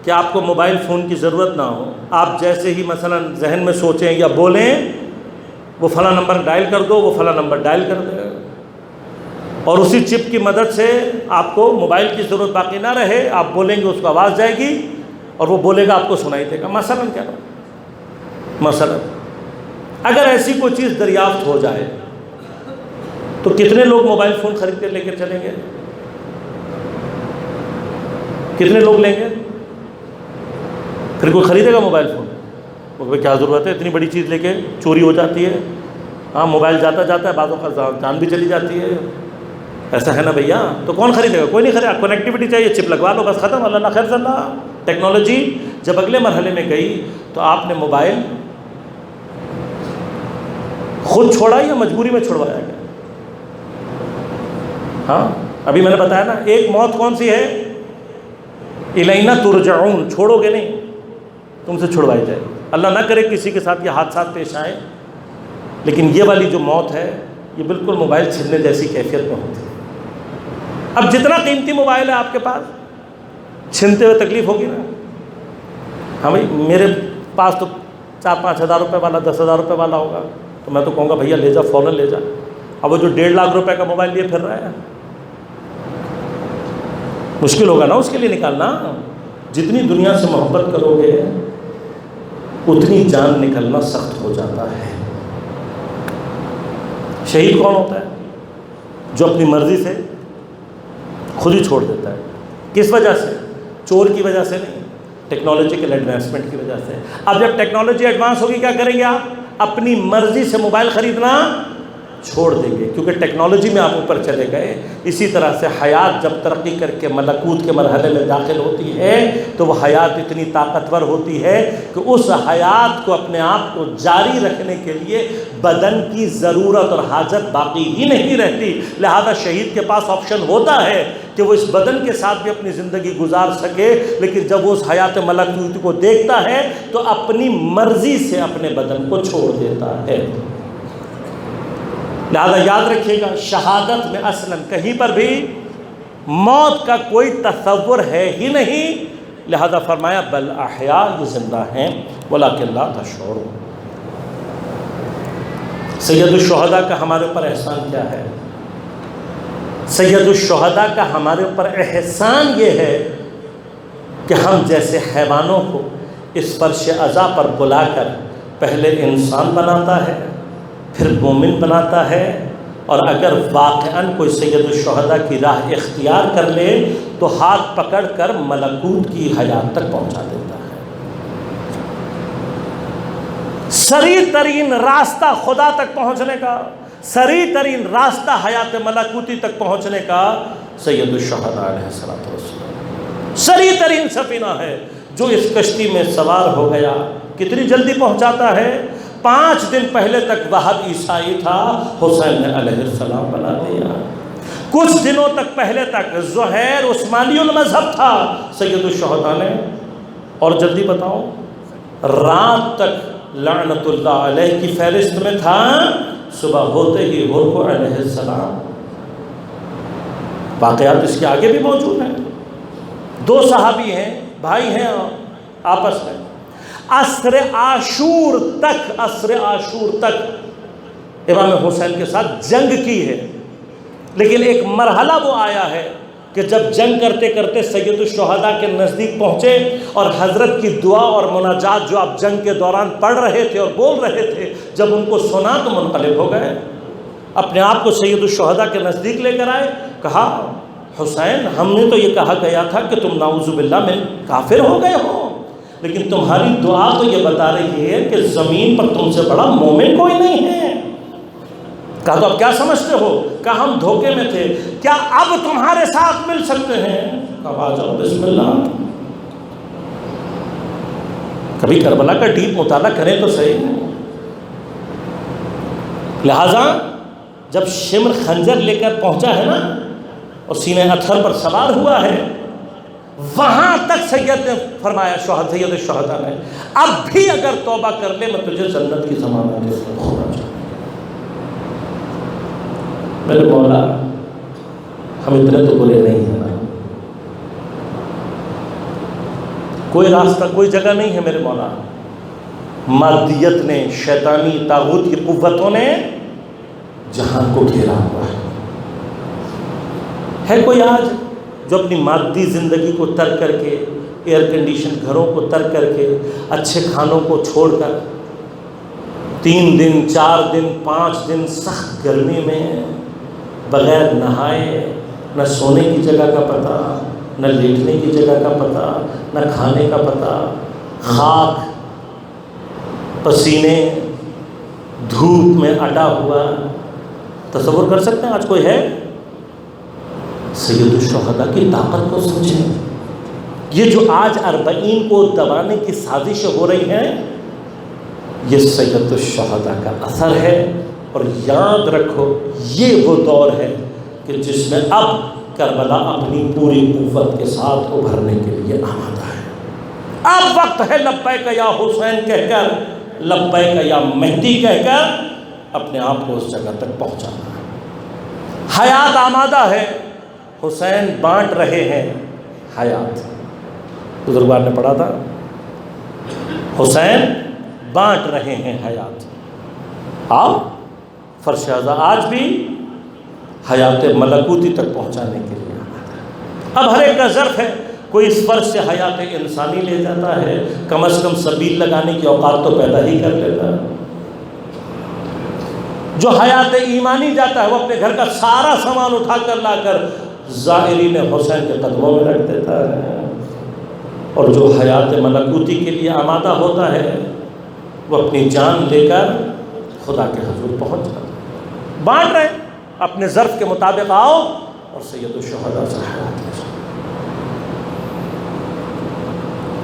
کہ آپ کو موبائل فون کی ضرورت نہ ہو، آپ جیسے ہی مثلا ذہن میں سوچیں یا بولیں، وہ فلاں نمبر ڈائل کر دو، وہ فلاں نمبر ڈائل کر دے، اور اسی چپ کی مدد سے آپ کو موبائل کی ضرورت باقی نہ رہے، آپ بولیں گے اس کو آواز جائے گی اور وہ بولے گا آپ کو سنائی دے گا۔ مثلا کیا نا، مثلا اگر ایسی کوئی چیز دریافت ہو جائے تو کتنے لوگ موبائل فون خرید کے لے کر چلیں گے؟ کتنے لوگ لیں گے؟ پھر کوئی خریدے گا موبائل فون؟ وہ کیا ضرورت ہے، اتنی بڑی چیز لے کے چوری ہو جاتی ہے، ہاں موبائل جاتا جاتا ہے، بعضوں کا جان بھی چلی جاتی ہے، ایسا ہے نا بھیا؟ تو کون خریدے گا؟ کوئی نہیں خریدے گا. کنیکٹیوٹی چاہیے، چپ لگوا لو بس، ختم. اللہ خیر اللہ. ٹیکنالوجی جب اگلے مرحلے میں گئی تو آپ نے موبائل خود چھوڑا یا مجبوری میں چھوڑوایا گیا؟ ہاں ابھی میں نے بتایا نا، ایک موت کون سی ہے؟ الینا ترجعون، چھوڑو گے نہیں، تم سے چھڑوائی جائے. اللہ نہ کرے کسی کے ساتھ یہ حادثات پیش آئیں، لیکن یہ والی جو موت ہے یہ بالکل موبائل چھیننے جیسی کیفیت میں ہوتی ہے. اب جتنا قیمتی موبائل ہے آپ کے پاس، چھینتے ہوئے تکلیف ہوگی نا. ہاں بھائی میرے پاس تو 4-5 ہزار روپے والا 10 ہزار روپے والا ہوگا تو میں تو کہوں گا بھیا لے جا، فوراً لے جا. اب وہ جو 1.5 لاکھ روپے کا موبائل لیے پھر رہا ہے، مشکل ہوگا نا اس کے لیے نکالنا. جتنی دنیا سے محبت کرو گے اتنی جان نکلنا سخت ہو جاتا ہے. شہید کون ہوتا ہے؟ جو اپنی مرضی سے خود ہی چھوڑ دیتا ہے. کس وجہ سے؟ چور کی وجہ سے نہیں، ٹیکنالوجیکل ایڈوانسمنٹ کی وجہ سے. اب جب ٹیکنالوجی ایڈوانس ہوگی کیا کریں گے آپ؟ اپنی مرضی سے موبائل خریدنا چھوڑ دیں گے، کیونکہ ٹیکنالوجی میں آپ اوپر چلے گئے. اسی طرح سے حیات جب ترقی کر کے ملکوت کے مرحلے میں داخل ہوتی ہے تو وہ حیات اتنی طاقتور ہوتی ہے کہ اس حیات کو اپنے آپ کو جاری رکھنے کے لیے بدن کی ضرورت اور حاجت باقی ہی نہیں رہتی. لہذا شہید کے پاس آپشن ہوتا ہے کہ وہ اس بدن کے ساتھ بھی اپنی زندگی گزار سکے، لیکن جب وہ اس حیات ملکوت کو دیکھتا ہے تو اپنی مرضی سے اپنے بدن کو چھوڑ دیتا ہے. لہذا یاد رکھیے گا، شہادت میں اصلاً کہیں پر بھی موت کا کوئی تصور ہے ہی نہیں. لہذا فرمایا بل احیاء، یہ زندہ ہیں، ولکن لا تشعرون. سید الشہداء کا ہمارے اوپر احسان کیا ہے؟ سید الشہداء کا ہمارے اوپر احسان یہ ہے کہ ہم جیسے حیوانوں کو اس فرش عزا پر بلا کر پہلے انسان بناتا ہے، پھر مومن بناتا ہے، اور اگر واقعاً کوئی سید الشہداء کی راہ اختیار کر لے تو ہاتھ پکڑ کر ملکوت کی حیات تک پہنچا دیتا ہے. سری ترین راستہ خدا تک پہنچنے کا، سری ترین راستہ حیات ملکوتی تک پہنچنے کا سید الشہداء علیہ السلام سری ترین سفینہ ہے. جو اس کشتی میں سوار ہو گیا کتنی جلدی پہنچاتا ہے. 5 دن پہلے تک وہب عیسائی تھا، حسین نے علیہ السلام بنا دیا. کچھ دنوں تک پہلے تک زہیر عثمانی المذہب تھا، سید الشہداء نے. اور جلدی بتاؤ، رات تک لعنت اللہ علیہ کی فہرست میں تھا، صبح ہوتے ہی حر کو علیہ السلام. واقعات اس کے آگے بھی موجود ہیں. 2 صحابی ہیں، بھائی ہیں آپس میں. عصر عاشور تک امام حسین کے ساتھ جنگ کی ہے، لیکن ایک مرحلہ وہ آیا ہے کہ جب جنگ کرتے کرتے سید الشہداء کے نزدیک پہنچے اور حضرت کی دعا اور مناجات جو آپ جنگ کے دوران پڑھ رہے تھے اور بول رہے تھے، جب ان کو سنا تو منقلب ہو گئے. اپنے آپ کو سید الشہداء کے نزدیک لے کر آئے. کہا حسین، ہم نے تو یہ کہا گیا تھا کہ تم نعوذ باللہ میں کافر ہو گئے ہو، لیکن تمہاری دعا تو یہ بتا رہی ہے کہ زمین پر تم سے بڑا مومن کوئی نہیں ہے. کہا تو اب کیا سمجھتے ہو؟ کہا ہم دھوکے میں تھے، کیا اب تمہارے ساتھ مل سکتے ہیں؟ کہا آ جاؤ بسم اللہ. کبھی کربلا کا ڈیپ مطالعہ کریں تو صحیح. لہذا جب شمر خنجر لے کر پہنچا ہے نا اور سینہ اتھر پر سوار ہوا ہے، وہاں تک سید نے فرمایا، سید الشہداء نے، اب بھی اگر توبہ کر لے میں تجھے جنت کی ضمانت دیتا ہوں. میرے مولا، ہم اتنے تو برے نہیں ہیں نا. کوئی راستہ، کوئی جگہ نہیں ہے میرے مولا. مادیت نے، شیطانی طاغوت کی قوتوں نے جہان کو گھیرا ہوا ہے. کوئی آج جو اپنی مادی زندگی کو ترک کر کے، ایئر کنڈیشن گھروں کو ترک کر کے، اچھے کھانوں کو چھوڑ کر 3 دن 4 دن 5 دن سخت گرمی میں بغیر نہائے، نہ سونے کی جگہ کا پتہ، نہ لیٹنے کی جگہ کا پتہ، نہ کھانے کا پتہ، خاک، پسینے، دھوپ میں اٹا ہوا. تصور کر سکتے ہیں آج کوئی ہے؟ سید الشہداء کی طاقت کو سمجھیں. یہ جو آج 40 کو دبانے کی سازشیں ہو رہی ہیں، یہ سید الشہداء کا اثر ہے. اور یاد رکھو یہ وہ دور ہے کہ جس میں اب کربلا اپنی پوری قوت کے ساتھ ابھرنے کے لیے آمادہ ہے. اب وقت ہے لبیک یا حسین کہہ کر، لبیک یا مہدی کہہ کر اپنے آپ کو اس جگہ تک پہنچانا ہے. حیات آمادہ ہے، حسین بانٹ رہے ہیں حیات. بزرگوار نے پڑھا تھا، حسین بانٹ رہے ہیں حیات. آؤ فرش اعضا آج بھی حیات ملکوتی تک پہنچانے کے لیے آمادہ ہے. اب ہر ایک کا ظرف ہے، کوئی اس فرش سے حیات انسانی لے جاتا ہے، کم از کم سبیل لگانے کی اوقات تو پیدا ہی کر لیتا ہے. جو حیات ایمانی جاتا ہے وہ اپنے گھر کا سارا سامان اٹھا کر لا کر زائرین حسین کے قدموں میں رکھ دیتا ہے. اور جو حیات ملکوتی کے لیے آمادہ ہوتا ہے وہ اپنی جان لے کر خدا کے حضور پہنچ جاتا ہے. بانٹ رہے اپنے ظرف کے مطابق آؤ اور سید الشہداء سے حیات لے جاؤ.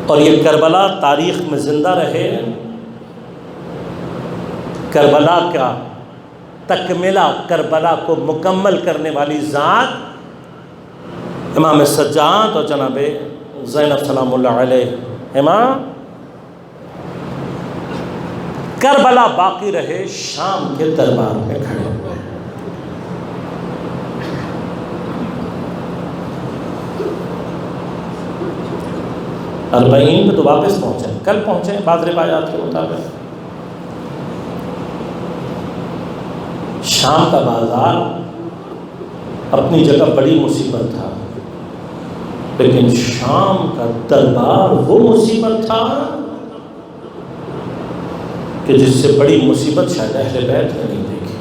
اور یہ کربلا تاریخ میں زندہ رہے. کربلا کا تکملہ، کربلا کو مکمل کرنے والی ذات امام سجاد اور جناب زینب سلام اللہ علیہما. کربلا باقی رہے شام کے دربار میں کھڑے ہوئے. اربعین پہ تو واپس پہنچے، کل پہنچے بعض روایات کے مطابق. شام کا بازار اپنی جگہ بڑی مصیبت تھا، لیکن شام کا دربار وہ مصیبت تھا کہ جس سے بڑی مصیبت شاید اہل بیت نے نہیں دیکھی.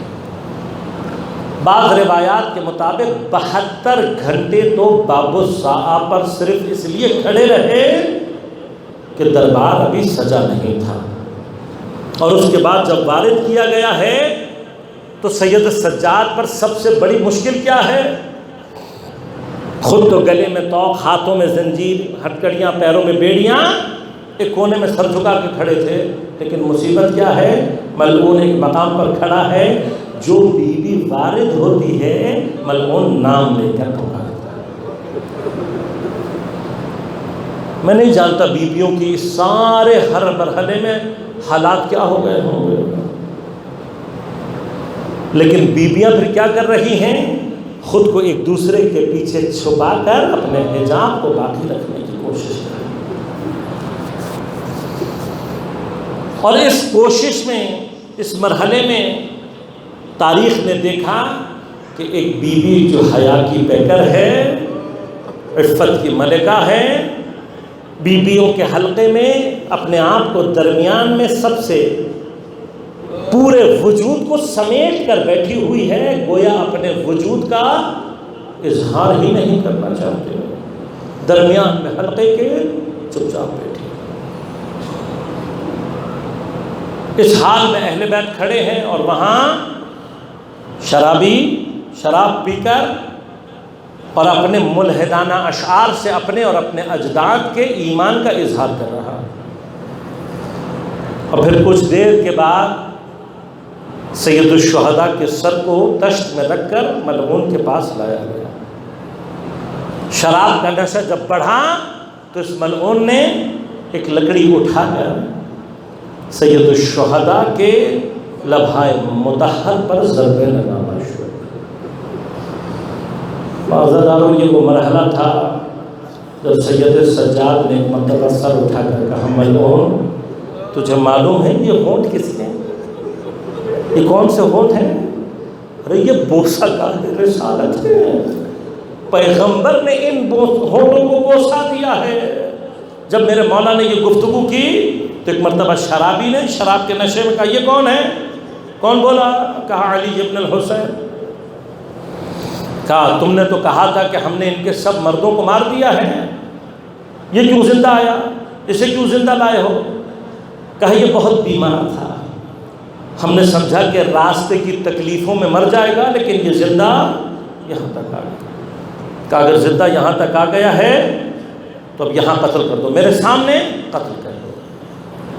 بعض روایات کے مطابق 72 گھنٹے تو باب الساعہ پر صرف اس لیے کھڑے رہے کہ دربار ابھی سجا نہیں تھا. اور اس کے بعد جب وارد کیا گیا ہے تو سید سجاد پر سب سے بڑی مشکل کیا ہے؟ خود تو گلے میں طوق، ہاتھوں میں زنجیر، ہتکڑیاں، پیروں میں بیڑیاں، ایک کونے میں سر جھکا کے کھڑے تھے. لیکن مصیبت کیا ہے؟ ملعون ایک مقام پر کھڑا ہے، جو بی بی وارد ہوتی ہے ملعون نام لے کر پکارتا ہے. میں نہیں جانتا بیویوں کی سارے ہر مرحلے میں حالات کیا ہو گئے ہوں گے، لیکن بیویاں پھر کیا کر رہی ہیں؟ خود کو ایک دوسرے کے پیچھے چھپا کر اپنے حجاب کو باقی رکھنے کی کوشش کر رہی ہیں. اور اس کوشش میں، اس مرحلے میں تاریخ نے دیکھا کہ ایک بیوی جو حیا کی پیکر ہے، عفت کی ملکہ ہے، بیویوں کے حلقے میں اپنے آپ کو درمیان میں سب سے پورے وجود کو سمیٹ کر بیٹھی ہوئی ہے، گویا اپنے وجود کا اظہار ہی نہیں کرنا چاہتے، درمیان میں حلقے کے چپ چاپ بیٹھی. اس حال میں اہل بیت کھڑے ہیں اور وہاں شرابی شراب پی کر اور اپنے ملحدانہ اشعار سے اپنے اور اپنے اجداد کے ایمان کا اظہار کر رہا. اور پھر کچھ دیر کے بعد سید الشہداء کے سر کو تشت میں رکھ کر ملعون کے پاس لایا گیا. شراب کا نشہ جب بڑھا تو اس ملعون نے ایک لکڑی اٹھا کر سید الشہداء کے لبھائے مطہر پر ضربے لگانا شروع کیا. معذرتاً یہ وہ مرحلہ تھا جب سید سجاد نے ایک مرتبہ سر اٹھا کر کہا، ملعون تجھے معلوم ہے یہ ہونٹ کس کے ہیں؟ یہ کون سے ہونٹ ہیں؟ ارے یہ بوسہ گاہ رسالت ہے، پیغمبر نے ان ہونٹوں کو بوسہ دیا ہے. جب میرے مولا نے یہ گفتگو کی تو ایک مرتبہ شرابی نے شراب کے نشے میں کہا، یہ کون ہے؟ کون بولا؟ کہا علی ابن الحسین. کہا تم نے تو کہا تھا کہ ہم نے ان کے سب مردوں کو مار دیا ہے، یہ کیوں زندہ آیا؟ اسے کیوں زندہ لائے ہو؟ کہا یہ بہت بیمار تھا، ہم نے سمجھا کہ راستے کی تکلیفوں میں مر جائے گا، لیکن یہ زندہ یہاں تک آ گیا. کہ اگر زندہ یہاں تک آ گیا ہے تو اب یہاں قتل کر دو، میرے سامنے قتل کر دو۔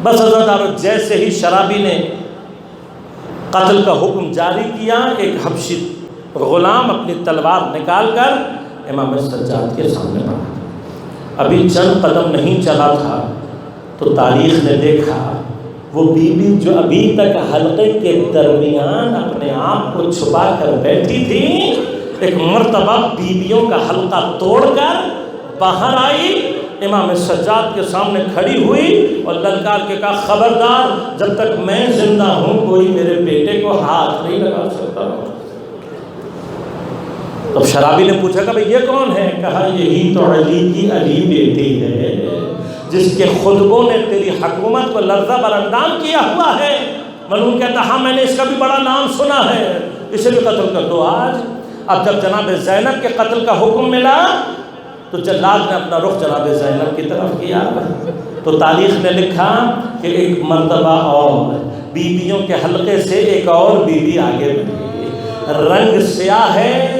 بس حضرت جیسے ہی شرابی نے قتل کا حکم جاری کیا، ایک حبشی غلام اپنی تلوار نکال کر امام سجاد کے سامنے پڑا۔ ابھی چند قدم نہیں چلا تھا تو تاریخ نے دیکھا وہ بی بی جو ابھی تک حلقے کے درمیان اپنے آپ کو چھپا کر بیٹھی تھی، ایک مرتبہ بیویوں کا حلقہ توڑ کر باہر آئی، امام سجاد کے سامنے کھڑی ہوئی اور للکار کے کہا خبردار، جب تک میں زندہ ہوں کوئی میرے بیٹے کو ہاتھ نہیں لگا سکتا۔ تب شرابی نے پوچھا کہ بھئی یہ کون ہے؟ کہا یہی تو علی کی علی بیٹی ہے جس کے خطبوں نے تیری حکومت کو لرزہ براندام کیا ہوا ہے۔ ملعون کہتا ہاں میں نے اس کا بھی بڑا نام سنا ہے، اسے بھی قتل کر دو آج۔ اب جب جناب زینب کے قتل کا حکم ملا تو جلاد نے اپنا رخ جناب زینب کی طرف کیا۔ تو تاریخ نے لکھا کہ ایک مرتبہ اور بیویوں کے حلقے سے ایک اور بیوی آگے بڑھی، رنگ سیاہ ہے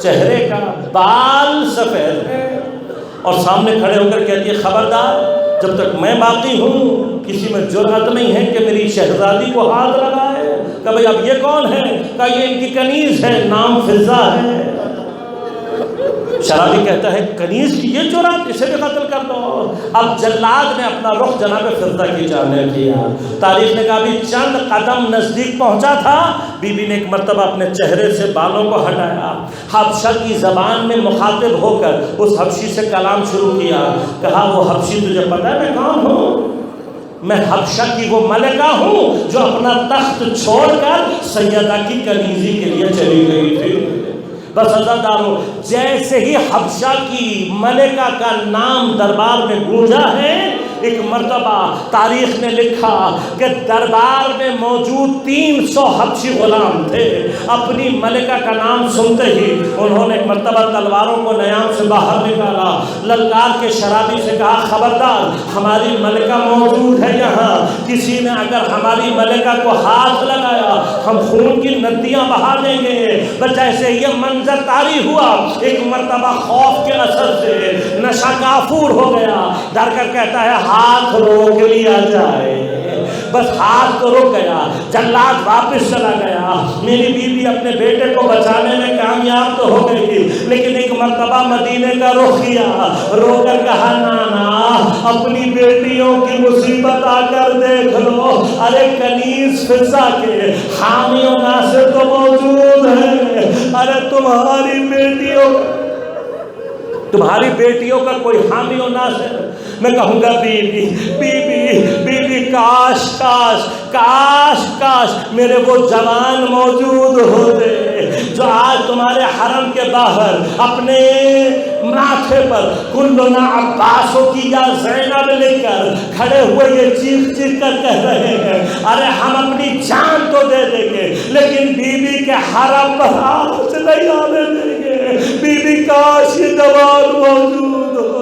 چہرے کا، بال سفید ہے، اور سامنے کھڑے ہو کر کہتی ہے خبردار، جب تک میں باقی ہوں کسی میں جرأت نہیں ہے کہ میری شہزادی کو ہاتھ لگائے۔ کہ بھئی اب یہ کون ہے؟ کہ یہ ان کی کنیز ہے، نام فضہ ہے۔ شرابی کہتا ہے کنیز کی یہ جرأت، اسے بھی قتل کر دو۔ اب جلاد نے اپنا رخ جناب فضہ کی جانب کیا۔ تاریخ نے کہا بھی چند قدم نزدیک پہنچا تھا، بی بی نے ایک مرتبہ اپنے چہرے سے بالوں کو ہٹایا، حبشہ کی زبان میں مخاطب ہو کر اس حبشی سے کلام شروع کیا۔ کہا وہ حبشی تجھے پتہ ہے میں کون ہوں؟ میں حبشہ کی وہ ملکہ ہوں جو اپنا تخت چھوڑ کر سیدہ کی کنیزی کے لیے چلی گئی تھی۔ بس عزادارو، جیسے ہی حبشہ کی ملکہ کا نام دربار میں گونجا ہے، ایک مرتبہ تاریخ نے لکھا کہ دربار میں موجود 300 حبشی غلام تھے، اپنی ملکہ کا نام سنتے ہی انہوں نے ایک مرتبہ تلواروں کو نیام سے باہر نکالا، للکار کے شرابی سے کہا خبردار، ہماری ملکہ موجود ہے یہاں، کسی نے اگر ہماری ملکہ کو ہاتھ لگایا ہم خون کی ندیاں بہا دیں گے۔ بس جیسے یہ منظر طاری ہوا، ایک مرتبہ خوف کے اثر سے نشہ کافور ہو گیا، ڈر کر کہتا ہے ہاتھ روک لیا جائے۔ بس ہاتھ تو رک گیا، جلاد واپس چلا گیا، میری بیوی اپنے بیٹے کو بچانے میں کامیاب تو ہو گئی، لیکن ایک مرتبہ مدینے کا رخ کیا، رو کر کہا نانا اپنی بیٹیوں کی مصیبت آ کر دیکھ لو، ارے کنیز فضہ کے حامی و ناصر تو موجود ہیں، ارے تمہاری بیٹیوں کا کوئی حامی و ناصر؟ میں کہوں گا بی بی کاش کاش کاش کاش میرے وہ جوان موجود ہوتے جو آج تمہارے حرم کے باہر اپنے ماتھے پر کلنا عباسوں کی یا زینب لے کر کھڑے ہوئے یہ چیخ چیخ کر کہہ رہے ہیں ارے ہم اپنی جان تو دے دیں گے لیکن بی بی کے حرم پر ہاتھ نہیں آنے دیں گے۔ بی بی کاش یہ جوان موجود ہو۔